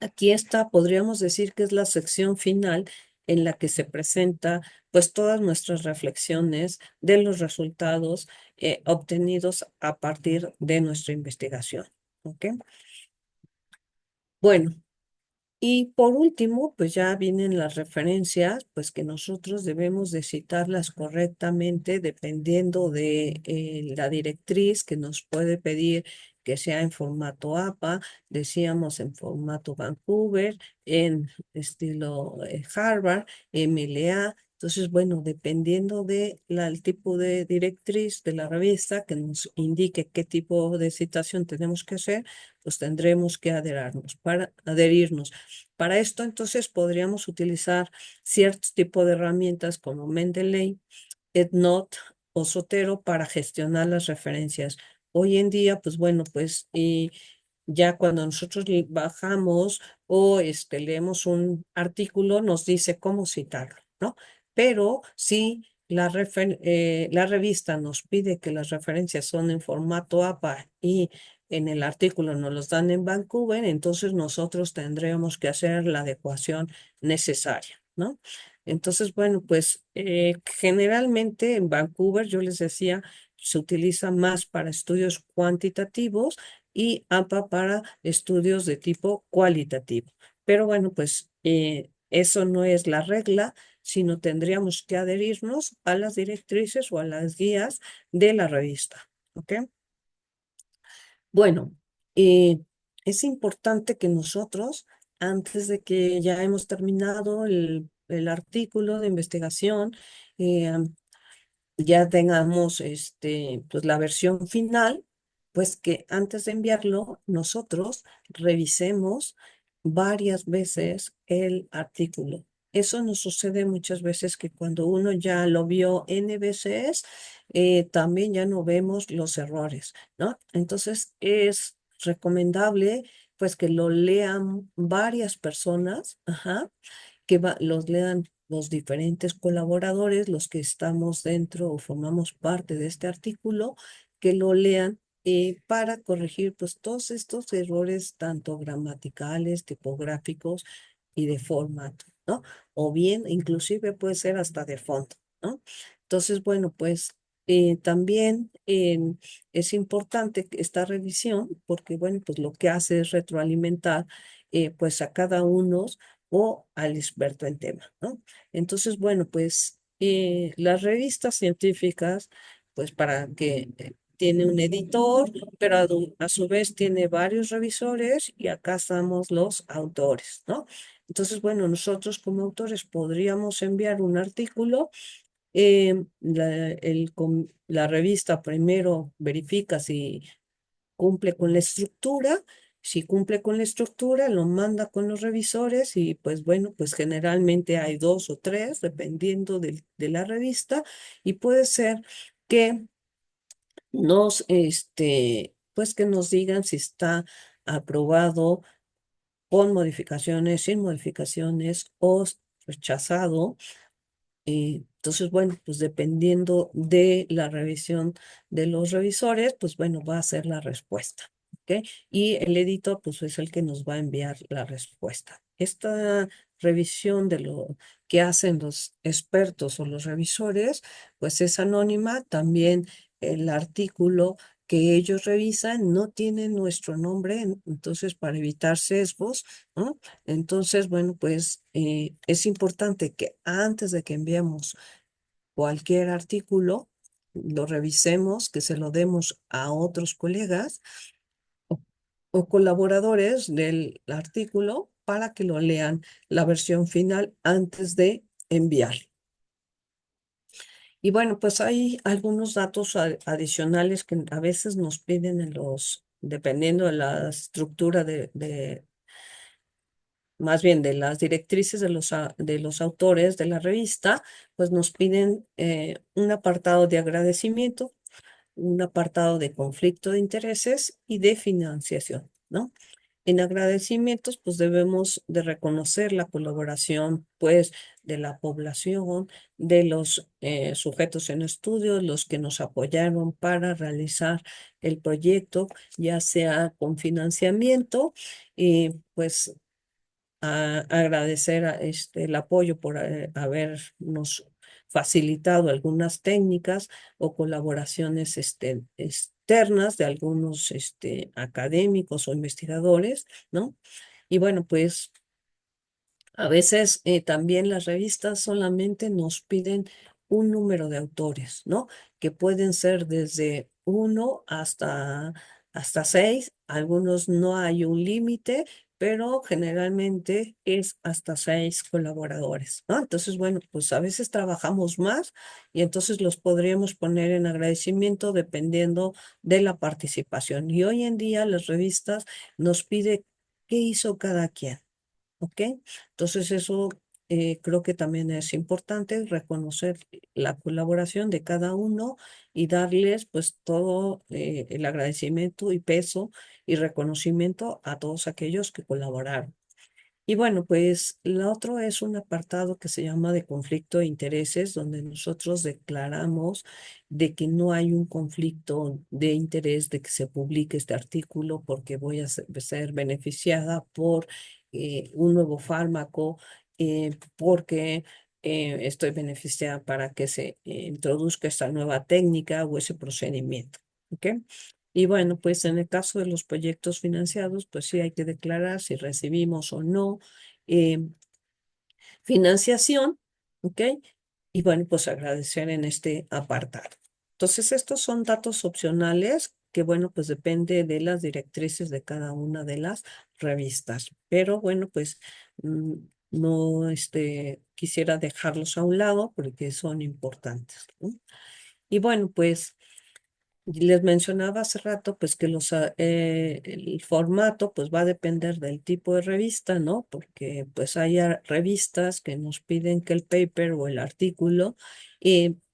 aquí está, podríamos decir que es la sección final en la que se presenta pues todas nuestras reflexiones de los resultados obtenidos a partir de nuestra investigación. ¿Ok? Bueno, y por último, pues ya vienen las referencias, pues que nosotros debemos de citarlas correctamente dependiendo de la directriz que nos puede pedir que sea en formato APA, decíamos en formato Vancouver, en estilo Harvard, MLA. Entonces, bueno, dependiendo el tipo de directriz de la revista que nos indique qué tipo de citación tenemos que hacer, pues tendremos que adherirnos. Para esto, entonces, podríamos utilizar cierto tipo de herramientas como Mendeley, EndNote o Zotero para gestionar las referencias. Hoy en día, pues bueno, pues ya cuando nosotros bajamos o leemos un artículo, nos dice cómo citarlo, ¿no? Pero si la revista nos pide que las referencias son en formato APA y en el artículo nos los dan en Vancouver, entonces nosotros tendremos que hacer la adecuación necesaria, ¿no? Entonces, bueno, pues generalmente en Vancouver, yo les decía, se utiliza más para estudios cuantitativos y APA para estudios de tipo cualitativo. Pero bueno, pues eso no es la regla, sino tendríamos que adherirnos a las directrices o a las guías de la revista. ¿Ok? Bueno, es importante que nosotros, antes de que ya hemos terminado el artículo de investigación, eh, ya tengamos pues la versión final, pues que antes de enviarlo, nosotros revisemos varias veces el artículo. Eso nos sucede muchas veces que cuando uno ya lo vio N veces, también ya no vemos los errores, ¿no? Entonces es recomendable pues que lo lean varias personas, ajá, que los lean los diferentes colaboradores, los que estamos dentro o formamos parte de este artículo, que lo lean para corregir pues todos estos errores tanto gramaticales, tipográficos y de formato, ¿no? O bien, inclusive puede ser hasta de fondo, ¿no? Entonces, bueno, pues también es importante esta revisión porque, bueno, pues lo que hace es retroalimentar pues a cada uno o al experto en tema, ¿no? Entonces, bueno, pues las revistas científicas, pues para que tiene un editor, pero a su vez tiene varios revisores y acá estamos los autores, ¿no? Entonces, bueno, nosotros como autores podríamos enviar un artículo. La revista primero verifica si cumple con la estructura. Si cumple con la estructura, lo manda con los revisores y pues bueno, pues generalmente hay dos o tres, dependiendo de la revista, y puede ser que pues que nos digan si está aprobado con modificaciones, sin modificaciones o rechazado. Entonces, bueno, pues dependiendo de la revisión de los revisores, pues bueno, va a ser la respuesta. ¿Ok? Y el editor, pues es el que nos va a enviar la respuesta. Esta revisión de lo que hacen los expertos o los revisores, pues es anónima. También el artículo que ellos revisan no tiene nuestro nombre, entonces para evitar sesgos, ¿no? Entonces, bueno, pues es importante que antes de que enviemos cualquier artículo, lo revisemos, que se lo demos a otros colegas o, o colaboradores del artículo para que lo lean la versión final antes de enviar. Y bueno, pues hay algunos datos adicionales que a veces nos piden dependiendo de la estructura más bien de las directrices de los autores de la revista, pues nos piden un apartado de agradecimiento, un apartado de conflicto de intereses y de financiación, ¿no? En agradecimientos, pues debemos de reconocer la colaboración, pues, de la población, de los sujetos en estudio, los que nos apoyaron para realizar el proyecto, ya sea con financiamiento, pues agradecer el apoyo por habernos facilitado algunas técnicas o colaboraciones externas de algunos académicos o investigadores, ¿no? Y bueno, pues a veces también las revistas solamente nos piden un número de autores, ¿no? Que pueden ser desde uno hasta seis. Algunos no hay un límite, pero generalmente es hasta seis colaboradores, ¿no? Entonces, bueno, pues a veces trabajamos más y entonces los podríamos poner en agradecimiento dependiendo de la participación. Y hoy en día las revistas nos pide qué hizo cada quien. ¿Ok? Entonces eso creo que también es importante reconocer la colaboración de cada uno y darles pues todo el agradecimiento y peso y reconocimiento a todos aquellos que colaboraron. Y bueno, pues la otro es un apartado que se llama de conflicto de intereses, donde nosotros declaramos de que no hay un conflicto de interés de que se publique este artículo porque voy a ser beneficiada por un nuevo fármaco, porque estoy beneficiada para que se introduzca esta nueva técnica o ese procedimiento. ¿Ok? Y bueno, pues en el caso de los proyectos financiados, pues sí hay que declarar si recibimos o no eh, financiación, ¿ok? Y bueno, pues agradecer en este apartado. Entonces, estos son datos opcionales que, bueno, pues depende de las directrices de cada una de las revistas. Pero bueno, pues no quisiera dejarlos a un lado porque son importantes, ¿no? Y bueno, pues y les mencionaba hace rato, pues que el formato pues va a depender del tipo de revista, ¿no? Porque pues hay revistas que nos piden que el paper o el artículo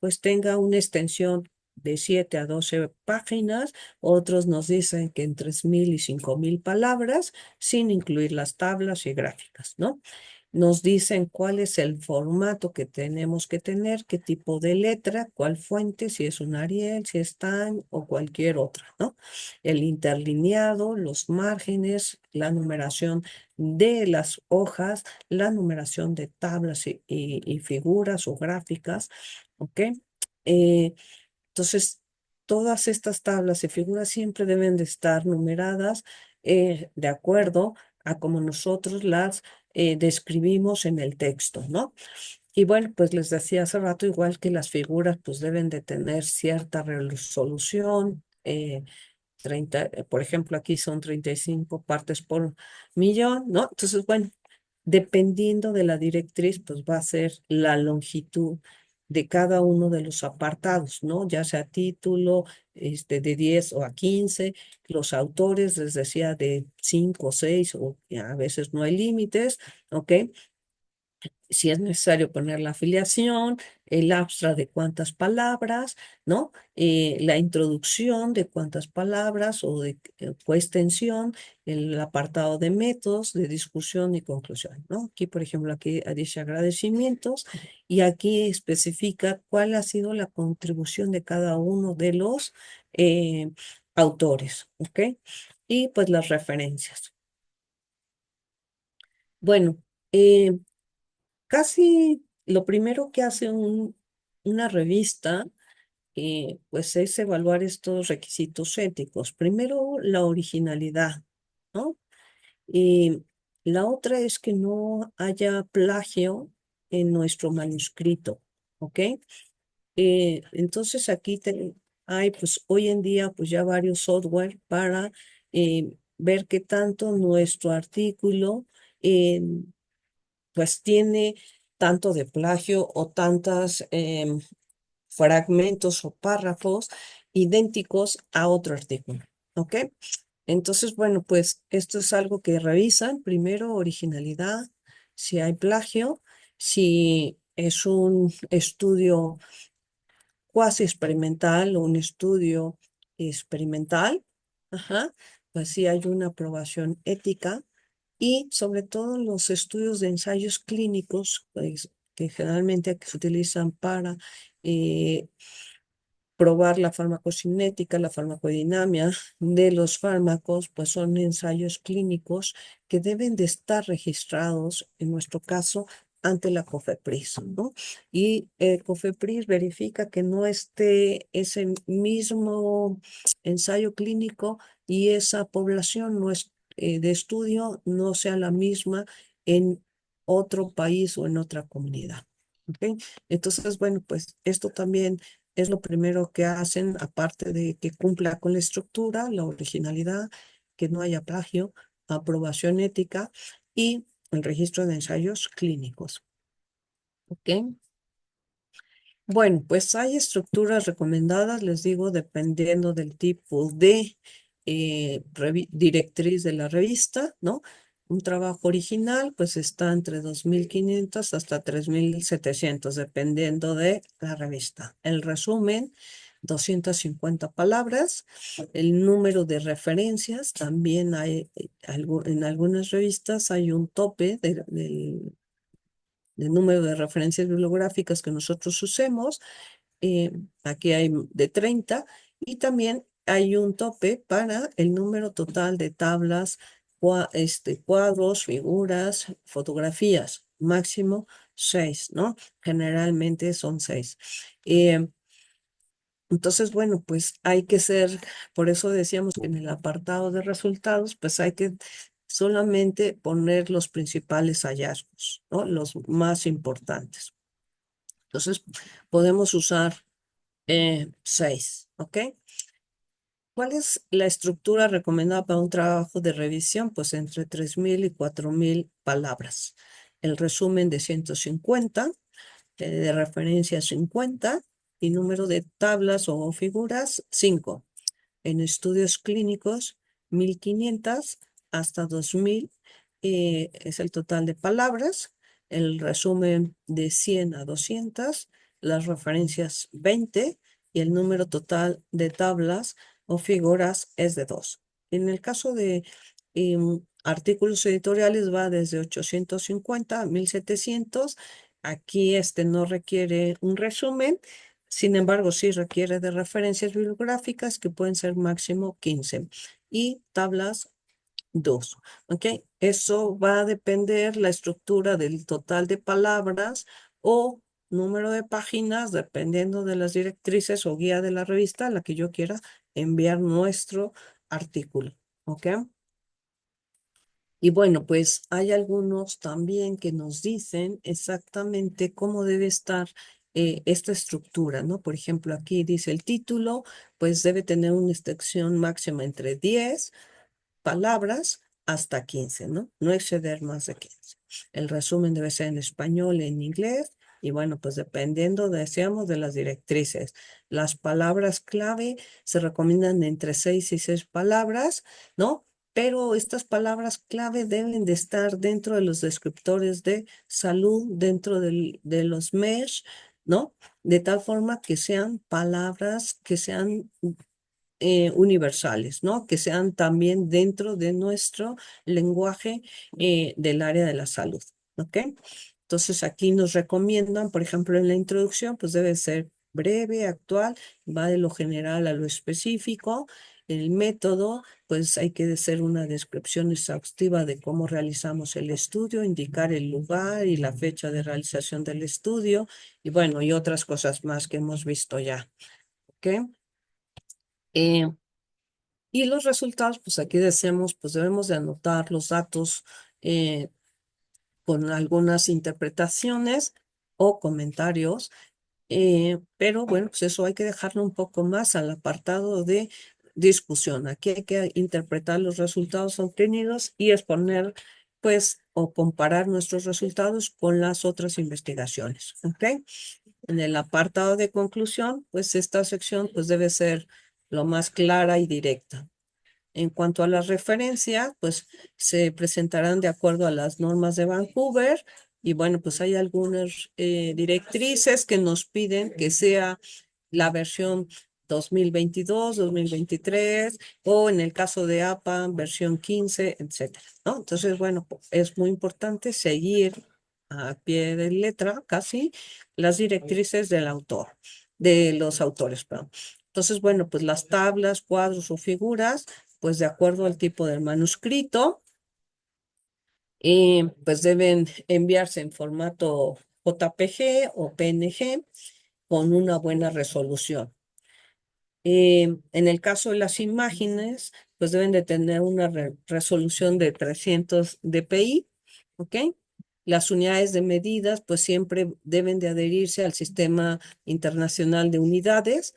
pues tenga una extensión de 7 a 12 páginas, otros nos dicen que en 3,000 y 5,000 palabras, sin incluir las tablas y gráficas, ¿no? Nos dicen cuál es el formato que tenemos que tener, qué tipo de letra, cuál fuente, si es un Arial, si es Time o cualquier otra, ¿no? El interlineado, los márgenes, la numeración de las hojas, la numeración de tablas y figuras o gráficas, ¿ok? Eh, entonces, todas estas tablas y figuras siempre deben de estar numeradas de acuerdo a como nosotros las describimos en el texto, ¿no? Y bueno, pues les decía hace rato, igual que las figuras, pues deben de tener cierta resolución. 30, por ejemplo, aquí son 35 partes por millón, ¿no? Entonces, bueno, dependiendo de la directriz, pues va a ser la longitud de cada uno de los apartados, ¿no? Ya sea título, de 10 o a 15, los autores, les decía, de 5 o 6, o a veces no hay límites, ¿ok? Si es necesario poner la afiliación, el abstract de cuántas palabras, ¿no? La introducción de cuántas palabras o de coextensión, el apartado de métodos, de discusión y conclusión, ¿no? Aquí, por ejemplo, aquí dice agradecimientos y aquí especifica cuál ha sido la contribución de cada uno de los autores, ¿ok? Y pues las referencias. Bueno, casi lo primero que hace una revista, pues es evaluar estos requisitos éticos. Primero, la originalidad, ¿no? Y la otra es que no haya plagio en nuestro manuscrito, ¿ok? Entonces aquí hay, pues hoy en día, pues ya varios software para ver qué tanto nuestro artículo eh, pues tiene tanto de plagio o tantos fragmentos o párrafos idénticos a otro artículo. ¿Ok? Entonces, bueno, pues esto es algo que revisan. Primero, originalidad, si hay plagio, si es un estudio cuasi experimental o un estudio experimental, ajá, pues sí hay una aprobación ética y sobre todo los estudios de ensayos clínicos, pues, que generalmente se utilizan para probar la farmacocinética, la farmacodinámica de los fármacos, pues son ensayos clínicos que deben de estar registrados, en nuestro caso, ante la COFEPRIS, ¿no? Y COFEPRIS verifica que no esté ese mismo ensayo clínico y esa población no es, de estudio no sea la misma en otro país o en otra comunidad. ¿Ok? Entonces, bueno, pues esto también es lo primero que hacen, aparte de que cumpla con la estructura, la originalidad, que no haya plagio, aprobación ética y el registro de ensayos clínicos. ¿Ok? Bueno, pues hay estructuras recomendadas, les digo, dependiendo del tipo de directriz de la revista, ¿no? Un trabajo original, pues está entre 2.500 hasta 3.700, dependiendo de la revista. El resumen, 250 palabras. El número de referencias, también hay, en algunas revistas hay un tope del número de referencias bibliográficas que nosotros usemos. Aquí hay de 30 y también hay un tope para el número total de tablas, cuadros, figuras, fotografías, máximo 6, ¿no? Generalmente son 6. Entonces, bueno, pues hay que ser, por eso decíamos que en el apartado de resultados, pues hay que solamente poner los principales hallazgos, ¿no? Los más importantes. Entonces, podemos usar 6, ¿ok? ¿Cuál es la estructura recomendada para un trabajo de revisión? Pues entre 3.000 y 4.000 palabras. El resumen de 150, de referencia 50 y número de tablas o figuras 5. En estudios clínicos, 1.500 hasta 2.000 es el total de palabras. El resumen de 100 a 200, las referencias 20 y el número total de tablas o figuras es de 2. En el caso de artículos editoriales va desde 850 a 1.700. Aquí no requiere un resumen. Sin embargo, sí requiere de referencias bibliográficas que pueden ser máximo 15 y tablas 2. ¿Ok? Eso va a depender la estructura del total de palabras o número de páginas, dependiendo de las directrices o guía de la revista a la que yo quiera enviar nuestro artículo. ¿Ok? Y bueno, pues hay algunos también que nos dicen exactamente cómo debe estar esta estructura, ¿no? Por ejemplo, aquí dice el título, pues debe tener una extensión máxima entre 10 palabras hasta 15, ¿no? No exceder más de 15. El resumen debe ser en español, en inglés, y bueno, pues dependiendo, decíamos, de las directrices. Las palabras clave se recomiendan entre 6 y 6 palabras, ¿no? Pero estas palabras clave deben de estar dentro de los descriptores de salud, dentro de los MESH, ¿no? De tal forma que sean palabras que sean universales, ¿no? Que sean también dentro de nuestro lenguaje del área de la salud, ¿ok? Entonces aquí nos recomiendan, por ejemplo, en la introducción, pues debe ser breve, actual, va de lo general a lo específico. El método, pues hay que hacer una descripción exhaustiva de cómo realizamos el estudio, indicar el lugar y la fecha de realización del estudio, y bueno, y otras cosas más que hemos visto ya, ¿ok? Y los resultados, pues aquí decimos, pues debemos de anotar los datos con algunas interpretaciones o comentarios, pero bueno, pues eso hay que dejarlo un poco más al apartado de discusión. Aquí hay que interpretar los resultados obtenidos y exponer, pues, o comparar nuestros resultados con las otras investigaciones, ¿ok? En el apartado de conclusión, pues esta sección pues debe ser lo más clara y directa. En cuanto a la referencia, pues se presentarán de acuerdo a las normas de Vancouver y bueno, pues hay algunas directrices que nos piden que sea la versión 2022, 2023 o en el caso de APA, versión 15, etcétera, ¿no? Entonces, bueno, es muy importante seguir a pie de letra casi las directrices del autor. de los autores, perdón. Entonces, bueno, pues las tablas, cuadros o figuras, pues de acuerdo al tipo del manuscrito, pues deben enviarse en formato JPG o PNG con una buena resolución. En el caso de las imágenes, pues deben de tener una resolución de 300 dpi, ¿ok? Las unidades de medidas, pues siempre deben de adherirse al Sistema Internacional de Unidades.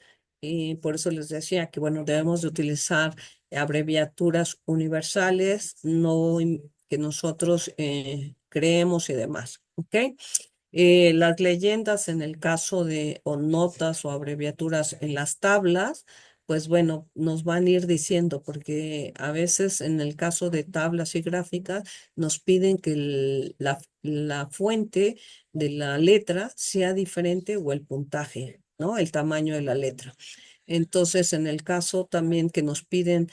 Por eso les decía que, bueno, debemos de utilizar abreviaturas universales, no que nosotros creemos y demás, ¿ok? Las leyendas en el caso de, o notas o abreviaturas en las tablas, pues bueno, nos van a ir diciendo, porque a veces en el caso de tablas y gráficas nos piden que la fuente de la letra sea diferente o el puntaje, ¿no? El tamaño de la letra. Entonces, en el caso también que nos piden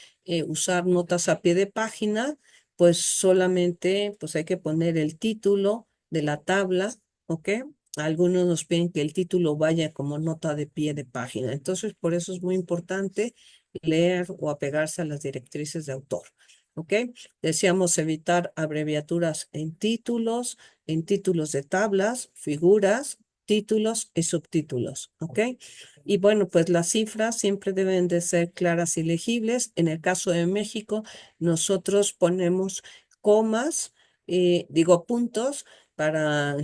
usar notas a pie de página, pues solamente pues hay que poner el título de la tabla, ¿ok? Algunos nos piden que el título vaya como nota de pie de página. Entonces, por eso es muy importante leer o apegarse a las directrices de autor. ¿Ok? Decíamos evitar abreviaturas en títulos de tablas, figuras, títulos y subtítulos. ¿Ok? Y bueno, pues las cifras siempre deben de ser claras y legibles. En el caso de México, nosotros ponemos comas, digo puntos, para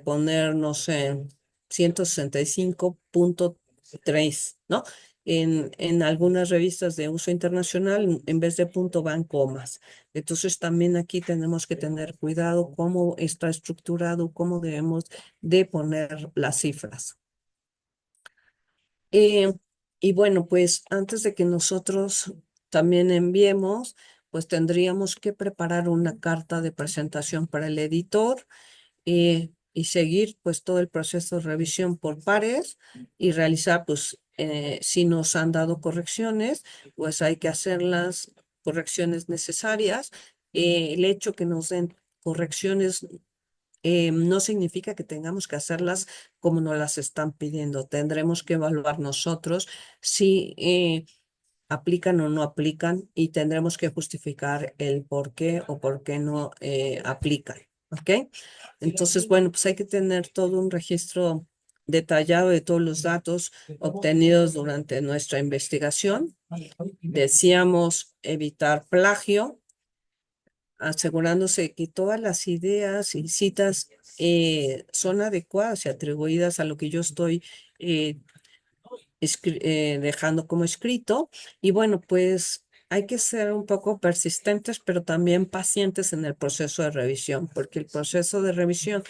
poner, no sé, 165.3, ¿no? En algunas revistas de uso internacional, en vez de punto van comas. Entonces también aquí tenemos que tener cuidado cómo está estructurado, cómo debemos de poner las cifras. Eh, y bueno, pues antes de que nosotros también enviemos, pues tendríamos que preparar una carta de presentación para el editor y seguir pues todo el proceso de revisión por pares y realizar pues si nos han dado correcciones, pues hay que hacer las correcciones necesarias. El hecho que nos den correcciones no significa que tengamos que hacerlas como nos las están pidiendo. Tendremos que evaluar nosotros si aplican o no aplican y tendremos que justificar el por qué o por qué no aplican. ¿Ok? Entonces, bueno, pues hay que tener todo un registro detallado de todos los datos obtenidos durante nuestra investigación. Decíamos evitar plagio, asegurándose que todas las ideas y citas son adecuadas y atribuidas a lo que yo estoy eh, dejando como escrito. Y bueno, pues hay que ser un poco persistentes, pero también pacientes en el proceso de revisión, porque el proceso de revisión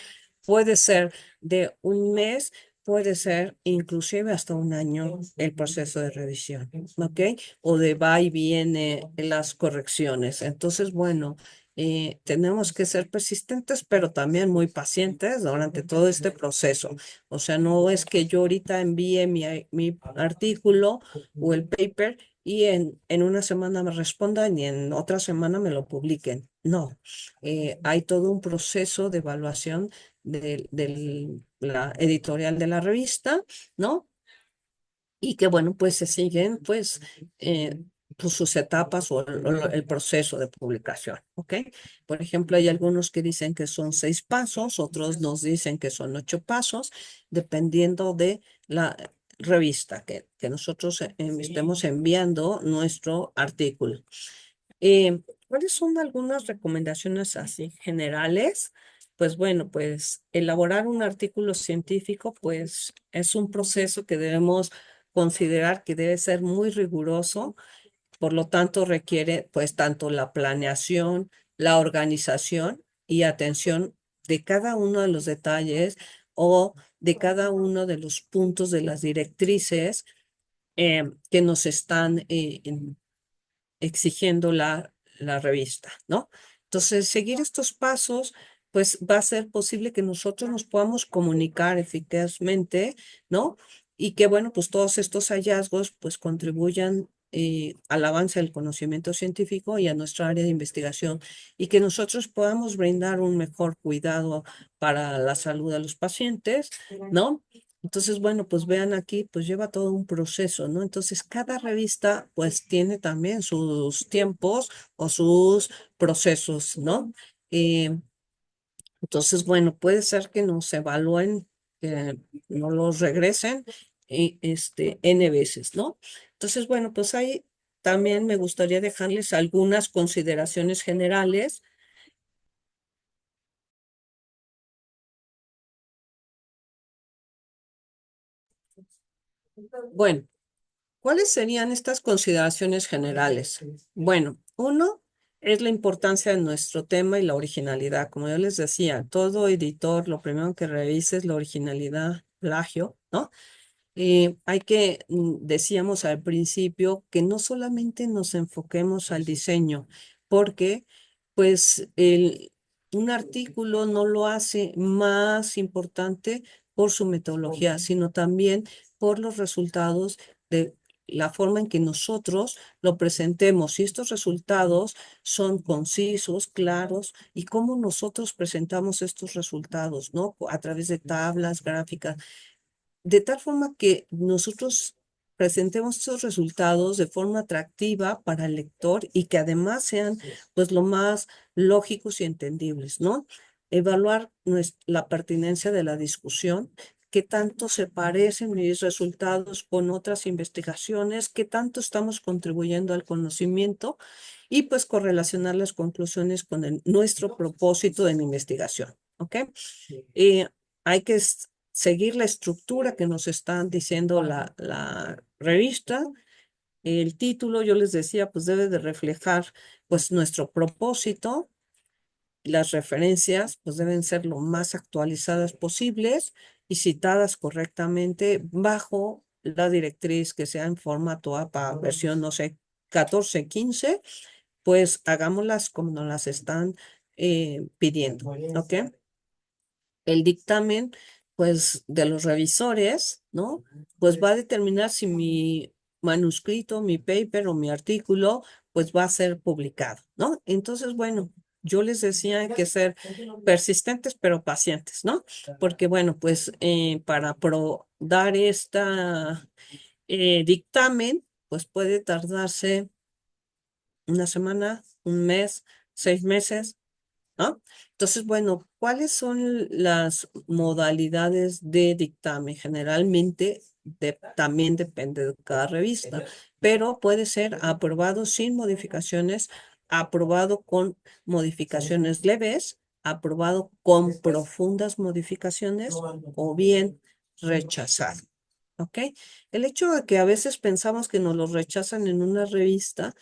puede ser de un mes, puede ser inclusive hasta un año el proceso de revisión, ¿ok? O de va y viene las correcciones. Entonces, bueno, tenemos que ser persistentes, pero también muy pacientes durante todo este proceso. O sea, no es que yo ahorita envíe mi artículo o el paper y en una semana me respondan y en otra semana me lo publiquen. No, hay todo un proceso de evaluación de la editorial de la revista, ¿no? Y que bueno, pues se siguen pues sus etapas o el proceso de publicación, ¿ok? Por ejemplo, hay algunos que dicen que son 6 pasos, otros nos dicen que son 8 pasos, dependiendo de la revista que nosotros estemos enviando nuestro artículo. ¿Cuáles son algunas recomendaciones así generales? Pues bueno, pues elaborar un artículo científico, pues es un proceso que debemos considerar que debe ser muy riguroso, por lo tanto requiere pues tanto la planeación, la organización y atención de cada uno de los detalles o de cada uno de los puntos de las directrices que nos están exigiendo la revista, ¿no? Entonces, seguir estos pasos, pues va a ser posible que nosotros nos podamos comunicar eficazmente, ¿no? Y que, bueno, pues todos estos hallazgos, pues contribuyan al avance del conocimiento científico y a nuestra área de investigación y que nosotros podamos brindar un mejor cuidado para la salud de los pacientes, ¿no? Entonces, bueno, pues vean aquí, pues lleva todo un proceso, ¿no? Entonces, cada revista pues tiene también sus tiempos o sus procesos, ¿no? Eh, entonces, bueno, puede ser que nos evalúen, que no los regresen N veces, ¿no? Entonces, bueno, pues ahí también me gustaría dejarles algunas consideraciones generales. Bueno, ¿cuáles serían estas consideraciones generales? Bueno, uno es la importancia de nuestro tema y la originalidad. Como yo les decía, todo editor lo primero que revisa es la originalidad, plagio, ¿no? Hay que, decíamos al principio, que no solamente nos enfoquemos al diseño, porque pues un artículo no lo hace más importante por su metodología, sino también por los resultados de la forma en que nosotros lo presentemos. Si estos resultados son concisos, claros, y cómo nosotros presentamos estos resultados, ¿no? A través de tablas, gráficas, de tal forma que nosotros presentemos estos resultados de forma atractiva para el lector y que además sean pues lo más lógicos y entendibles, ¿no? Evaluar la pertinencia de la discusión, qué tanto se parecen mis resultados con otras investigaciones, qué tanto estamos contribuyendo al conocimiento y pues correlacionar las conclusiones con nuestro propósito de la investigación, ¿ok? Eh, hay que seguir la estructura que nos están diciendo la revista. El título, yo les decía, pues debe de reflejar pues nuestro propósito. Las referencias pues deben ser lo más actualizadas posibles y citadas correctamente bajo la directriz que sea en formato APA, versión, no sé, 14, 15, pues hagámoslas como nos las están pidiendo, ¿ok? El dictamen, pues, de los revisores, ¿no? Pues va a determinar si mi manuscrito, mi paper o mi artículo, pues va a ser publicado, ¿no? Entonces, bueno, yo les decía hay que ser persistentes pero pacientes, ¿no? Porque, bueno, pues para dar esta dictamen, pues puede tardarse una semana, un mes, 6 meses, ¿no? Entonces, bueno, ¿cuáles son las modalidades de dictamen? Generalmente también depende de cada revista, pero puede ser aprobado sin modificaciones, aprobado con modificaciones leves, aprobado con profundas modificaciones o bien rechazado. ¿Ok? El hecho de que a veces pensamos que nos lo rechazan en una revista,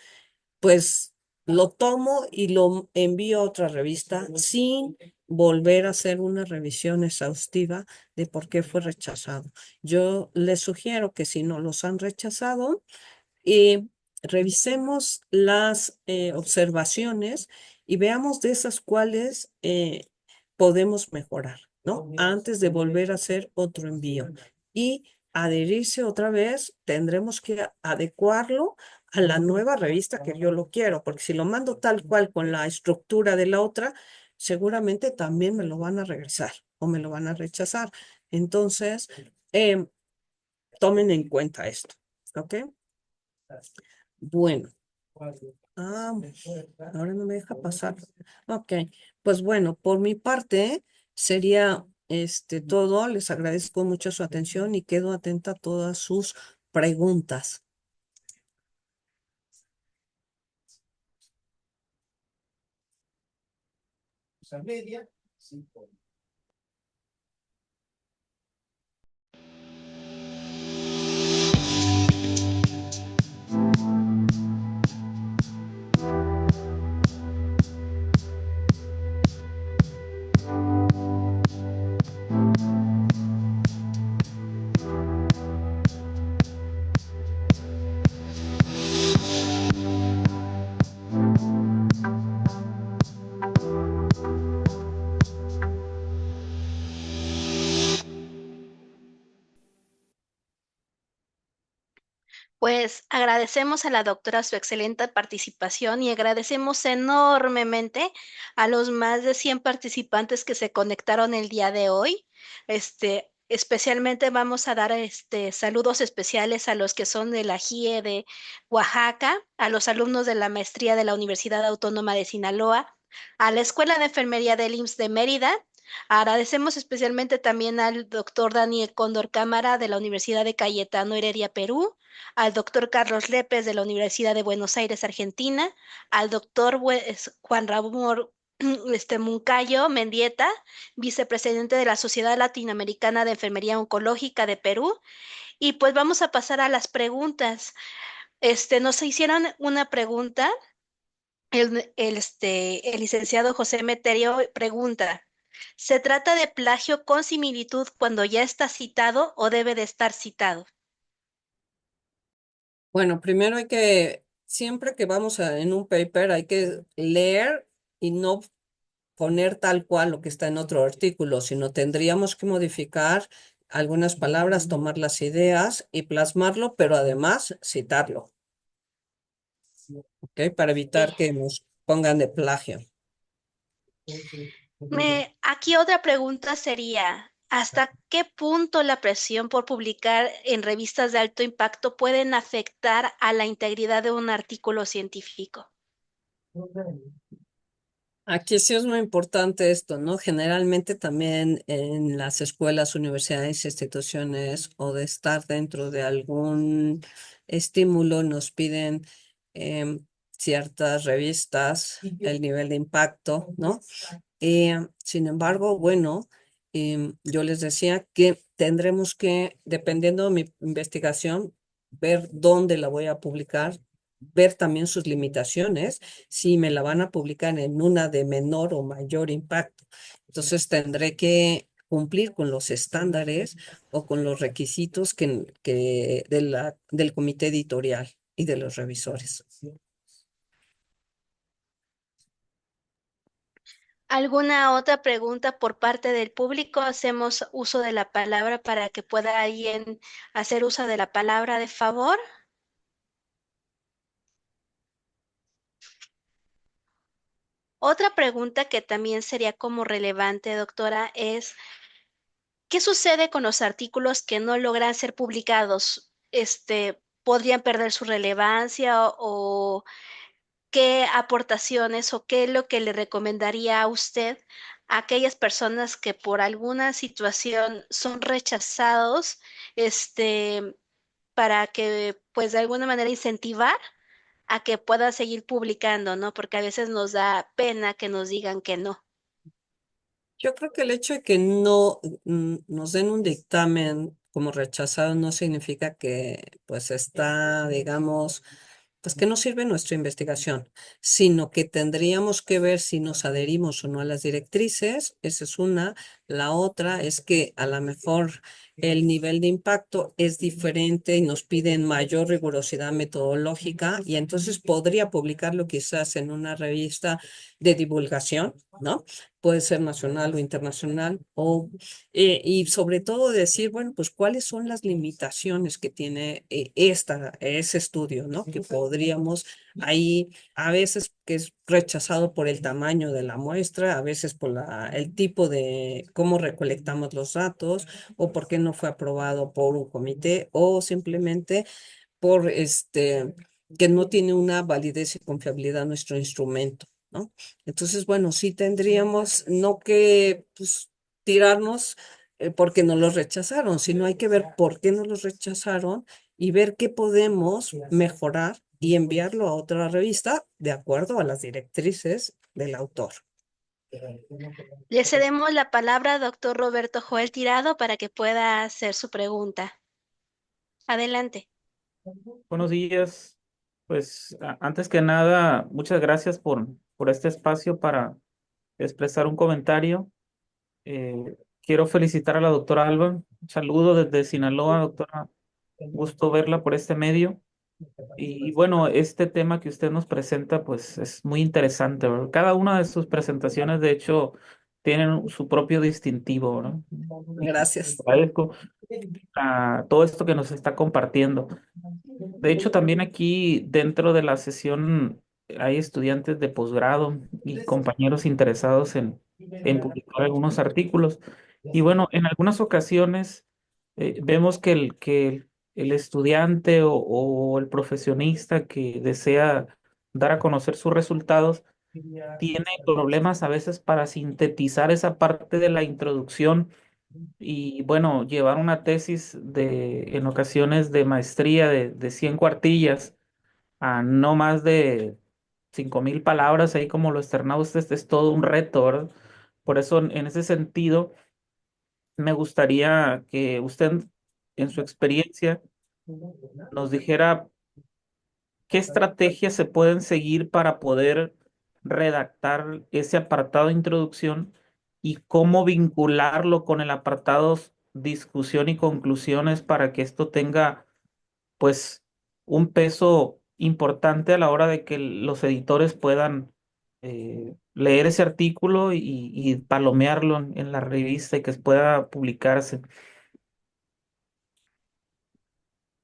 pues lo tomo y lo envío a otra revista sin volver a hacer una revisión exhaustiva de por qué fue rechazado. Yo les sugiero que si no los han rechazado, revisemos las observaciones y veamos de esas cuáles podemos mejorar, ¿no? Antes de volver a hacer otro envío. Y adherirse otra vez, tendremos que adecuarlo a la nueva revista que yo lo quiero, porque si lo mando tal cual con la estructura de la otra, seguramente también me lo van a regresar o me lo van a rechazar. Entonces, tomen en cuenta esto, ¿ok? Bueno, ahora no me deja pasar. Ok, pues bueno, por mi parte sería todo. Les agradezco mucho su atención y quedo atenta a todas sus preguntas.
Pues agradecemos a la doctora su excelente participación y agradecemos enormemente a los más de 100 participantes que se conectaron el día de hoy. Especialmente vamos a dar saludos especiales a los que son de la JIE de Oaxaca, a los alumnos de la maestría de la Universidad Autónoma de Sinaloa, a la Escuela de Enfermería del IMSS de Mérida. Agradecemos especialmente también al doctor Daniel Cóndor Cámara de la Universidad de Cayetano Heredia, Perú, al doctor Carlos Lépez de la Universidad de Buenos Aires, Argentina, al doctor Juan Ramón Moncayo Mendieta, vicepresidente de la Sociedad Latinoamericana de Enfermería Oncológica de Perú. Y pues vamos a pasar a las preguntas. Nos hicieron una pregunta. El licenciado José Meterio pregunta, ¿se trata de plagio con similitud cuando ya está citado o debe de estar citado?
Bueno, primero siempre que vamos en un paper, hay que leer y no poner tal cual lo que está en otro artículo, sino tendríamos que modificar algunas palabras, tomar las ideas y plasmarlo, pero además citarlo, ¿ok? Para evitar que nos pongan de plagio.
Aquí otra pregunta sería, ¿hasta qué punto la presión por publicar en revistas de alto impacto pueden afectar a la integridad de un artículo científico?
Aquí sí es muy importante esto, ¿no? Generalmente también en las escuelas, universidades, instituciones o de estar dentro de algún estímulo nos piden ciertas revistas, el nivel de impacto, ¿no? Sin embargo, bueno, yo les decía que tendremos que, dependiendo de mi investigación, ver dónde la voy a publicar, ver también sus limitaciones, si me la van a publicar en una de menor o mayor impacto. Entonces tendré que cumplir con los estándares o con los requisitos del comité editorial y de los revisores.
¿Alguna otra pregunta por parte del público? Hacemos uso de la palabra para que pueda alguien hacer uso de la palabra de favor. Otra pregunta que también sería como relevante, doctora, es ¿qué sucede con los artículos que no logran ser publicados? ¿Podrían perder su relevancia o qué aportaciones o qué es lo que le recomendaría a usted a aquellas personas que por alguna situación son rechazados, para que pues de alguna manera incentivar a que puedan seguir publicando, ¿no? Porque a veces nos da pena que nos digan que no.
Yo creo que el hecho de que no nos den un dictamen como rechazado no significa que pues está, digamos, pues que no sirve nuestra investigación, sino que tendríamos que ver si nos adherimos o no a las directrices. Esa es una. La otra es que a lo mejor el nivel de impacto es diferente y nos piden mayor rigurosidad metodológica y entonces podría publicarlo quizás en una revista de divulgación, ¿no? Puede ser nacional o internacional, y sobre todo decir, bueno, pues cuáles son las limitaciones que tiene ese estudio, ¿no? Que podríamos ahí, a veces que es rechazado por el tamaño de la muestra, a veces por el tipo de cómo recolectamos los datos, o por qué no fue aprobado por un comité, o simplemente por que no tiene una validez y confiabilidad nuestro instrumento, ¿no? Entonces, bueno, sí tendríamos no que pues, tirarnos porque no los rechazaron, sino hay que ver por qué no los rechazaron y ver qué podemos mejorar y enviarlo a otra revista de acuerdo a las directrices del autor.
Le cedemos la palabra al doctor Roberto Joel Tirado para que pueda hacer su pregunta. Adelante.
Buenos días. Pues antes que nada, muchas gracias por este espacio para expresar un comentario. Quiero felicitar a la doctora Alba. Un saludo desde Sinaloa, doctora. Gusto verla por este medio. Y bueno, este tema que usted nos presenta, pues es muy interesante, ¿verdad? Cada una de sus presentaciones, de hecho, tienen su propio distintivo, ¿no?
Gracias.
Agradezco a todo esto que nos está compartiendo. De hecho, también aquí dentro de la sesión hay estudiantes de posgrado y compañeros interesados en publicar algunos artículos. Y bueno, en algunas ocasiones vemos que el estudiante o el profesionista que desea dar a conocer sus resultados tiene problemas a veces para sintetizar esa parte de la introducción y bueno, llevar una tesis en ocasiones de maestría de 100 cuartillas a no más de 5,000 palabras, ahí como lo externaba usted, este es todo un reto, ¿verdad? Por eso, en ese sentido, me gustaría que usted, en su experiencia, nos dijera qué estrategias se pueden seguir para poder redactar ese apartado de introducción y cómo vincularlo con el apartado discusión y conclusiones para que esto tenga pues un peso importante a la hora de que los editores puedan leer ese artículo y palomearlo en la revista y que pueda publicarse.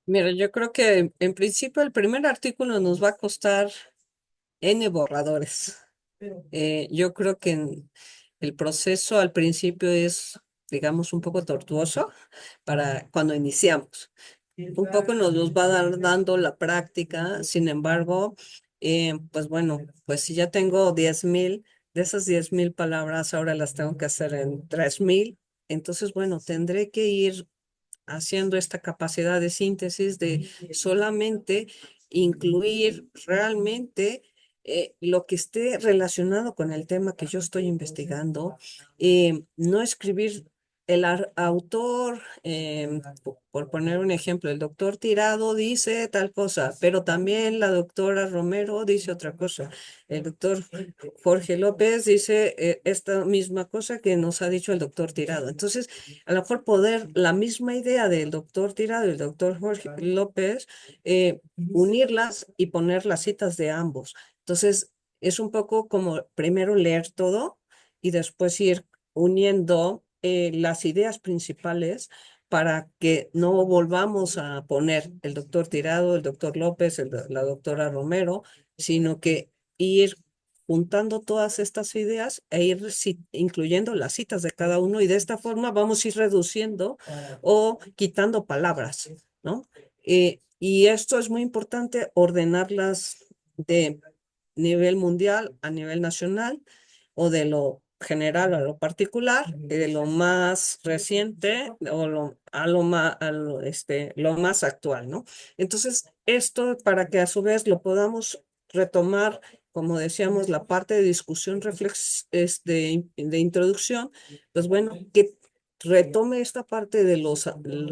Mira, yo creo que en principio el primer artículo nos va a costar N borradores. Yo creo que el proceso al principio es, digamos, un poco tortuoso para cuando iniciamos. Un poco nos los va a dar dando la práctica, sin embargo, pues bueno, pues si ya tengo 10,000, de esas 10,000 palabras, ahora las tengo que hacer en 3,000, entonces, bueno, tendré que ir haciendo esta capacidad de síntesis de solamente incluir realmente lo que esté relacionado con el tema que yo estoy investigando, no escribir el autor, por poner un ejemplo, el doctor Tirado dice tal cosa, pero también la doctora Romero dice otra cosa. El doctor Jorge López dice esta misma cosa que nos ha dicho el doctor Tirado. Entonces, a lo mejor poder la misma idea del doctor Tirado y el doctor Jorge López, unirlas y poner las citas de ambos. Entonces, es un poco como primero leer todo y después ir uniendo las ideas principales para que no volvamos a poner el doctor Tirado, el doctor López, la doctora Romero, sino que ir juntando todas estas ideas e ir incluyendo las citas de cada uno y de esta forma vamos a ir reduciendo o quitando palabras, ¿no? Y esto es muy importante, ordenarlas de nivel mundial a nivel nacional o de lo general a lo particular, de lo más reciente o lo más actual, ¿no? Entonces, esto para que a su vez lo podamos retomar, como decíamos, la parte de discusión de introducción, pues bueno, que retome esta parte de los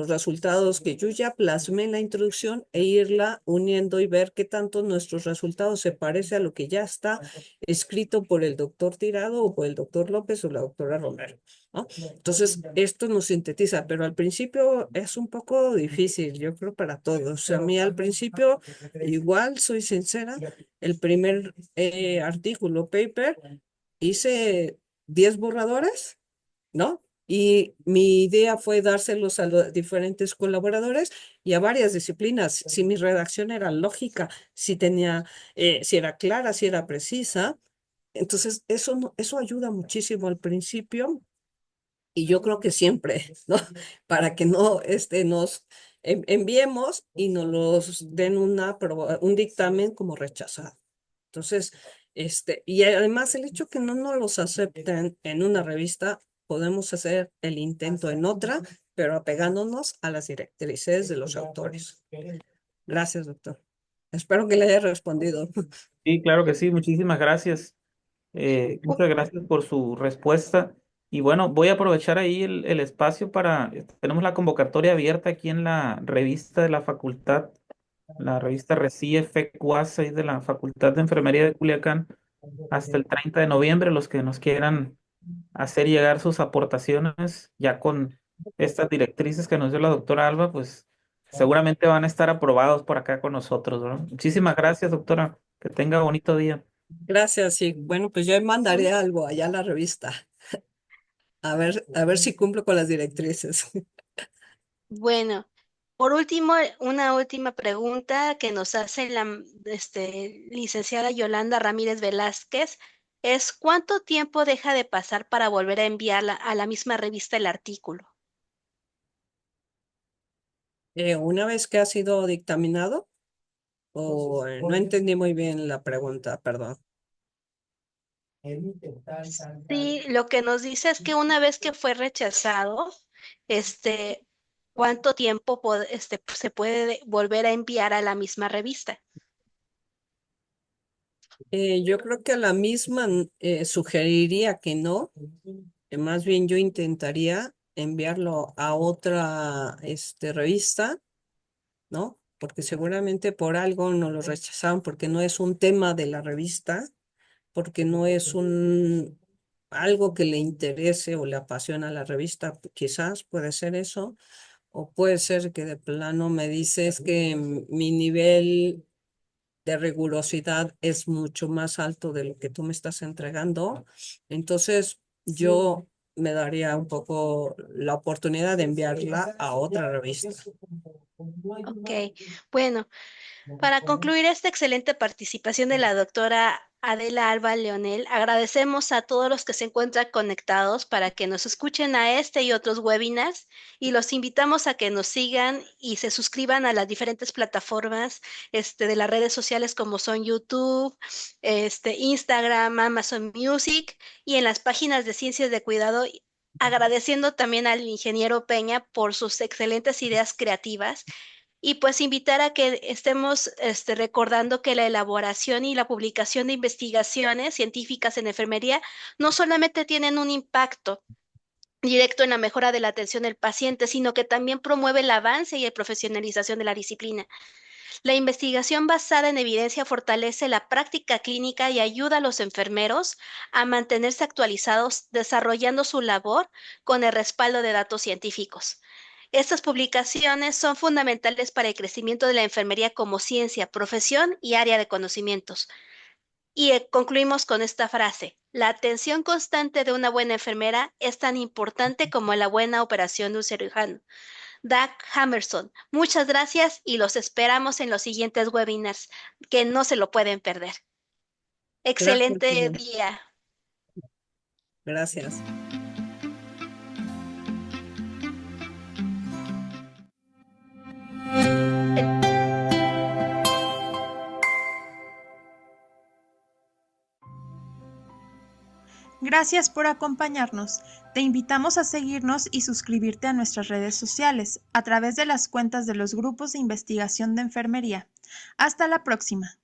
resultados que yo ya plasmé en la introducción e irla uniendo y ver qué tanto nuestros resultados se parece a lo que ya está escrito por el doctor Tirado o por el doctor López o la doctora Romero, ¿no? Entonces, esto nos sintetiza, pero al principio es un poco difícil, yo creo para todos. A mí al principio, igual soy sincera, el primer artículo, paper, hice 10 borradores, ¿no? Y mi idea fue dárselos a los diferentes colaboradores y a varias disciplinas. Si mi redacción era lógica, si tenía, si era clara, si era precisa. Entonces, eso, eso ayuda muchísimo al principio y yo creo que siempre, ¿no? Para que no nos enviemos y nos los den un dictamen como rechazado. Entonces, y además el hecho que no nos los acepten en una revista, podemos hacer el intento en otra, pero apegándonos a las directrices de los autores. Gracias, doctor. Espero que le haya respondido.
Sí, claro que sí, muchísimas gracias. Muchas gracias por su respuesta. Y bueno, voy a aprovechar ahí el espacio tenemos la convocatoria abierta aquí en la revista de la facultad, la revista RECIE FECUAS ahí de la Facultad de Enfermería de Culiacán, hasta el 30 de noviembre, los que nos quieran hacer llegar sus aportaciones, ya con estas directrices que nos dio la doctora Alba, pues seguramente van a estar aprobados por acá con nosotros, ¿no? Muchísimas gracias, doctora. Que tenga bonito día.
Gracias, y bueno, pues yo mandaré algo allá a la revista. A ver si cumplo con las directrices.
Bueno, por último, una última pregunta que nos hace la licenciada Yolanda Ramírez Velázquez. es ¿cuánto tiempo deja de pasar para volver a enviar a la misma revista el artículo?
Una vez que ha sido dictaminado, o no entendí muy bien la pregunta, perdón.
Sí, lo que nos dice es que una vez que fue rechazado, ¿cuánto tiempo se puede volver a enviar a la misma revista?
Yo creo que a la misma sugeriría que no, que más bien yo intentaría enviarlo a otra revista, ¿no? Porque seguramente por algo no lo rechazaron, porque no es un tema de la revista, porque no es algo que le interese o le apasiona a la revista, quizás puede ser eso, o puede ser que de plano me dices que mi nivel de rigurosidad es mucho más alto de lo que tú me estás entregando. Entonces, yo me daría un poco la oportunidad de enviarla a otra revista.
Ok, bueno. Para concluir esta excelente participación de la doctora Adela Alba Leonel, agradecemos a todos los que se encuentran conectados para que nos escuchen a este y otros webinars y los invitamos a que nos sigan y se suscriban a las diferentes plataformas de las redes sociales como son YouTube, Instagram, Amazon Music y en las páginas de Ciencias de Cuidado. Agradeciendo también al ingeniero Peña por sus excelentes ideas creativas y pues invitar a que estemos recordando que la elaboración y la publicación de investigaciones científicas en enfermería no solamente tienen un impacto directo en la mejora de la atención del paciente, sino que también promueve el avance y la profesionalización de la disciplina. La investigación basada en evidencia fortalece la práctica clínica y ayuda a los enfermeros a mantenerse actualizados, desarrollando su labor con el respaldo de datos científicos. Estas publicaciones son fundamentales para el crecimiento de la enfermería como ciencia, profesión y área de conocimientos. Y concluimos con esta frase: la atención constante de una buena enfermera es tan importante como la buena operación de un cirujano. Doug Hammerson, muchas gracias y los esperamos en los siguientes webinars, que no se lo pueden perder.
Gracias,
Excelente
Miriam.
día.
Gracias.
Gracias por acompañarnos. Te invitamos a seguirnos y suscribirte a nuestras redes sociales a través de las cuentas de los grupos de investigación de enfermería. Hasta la próxima.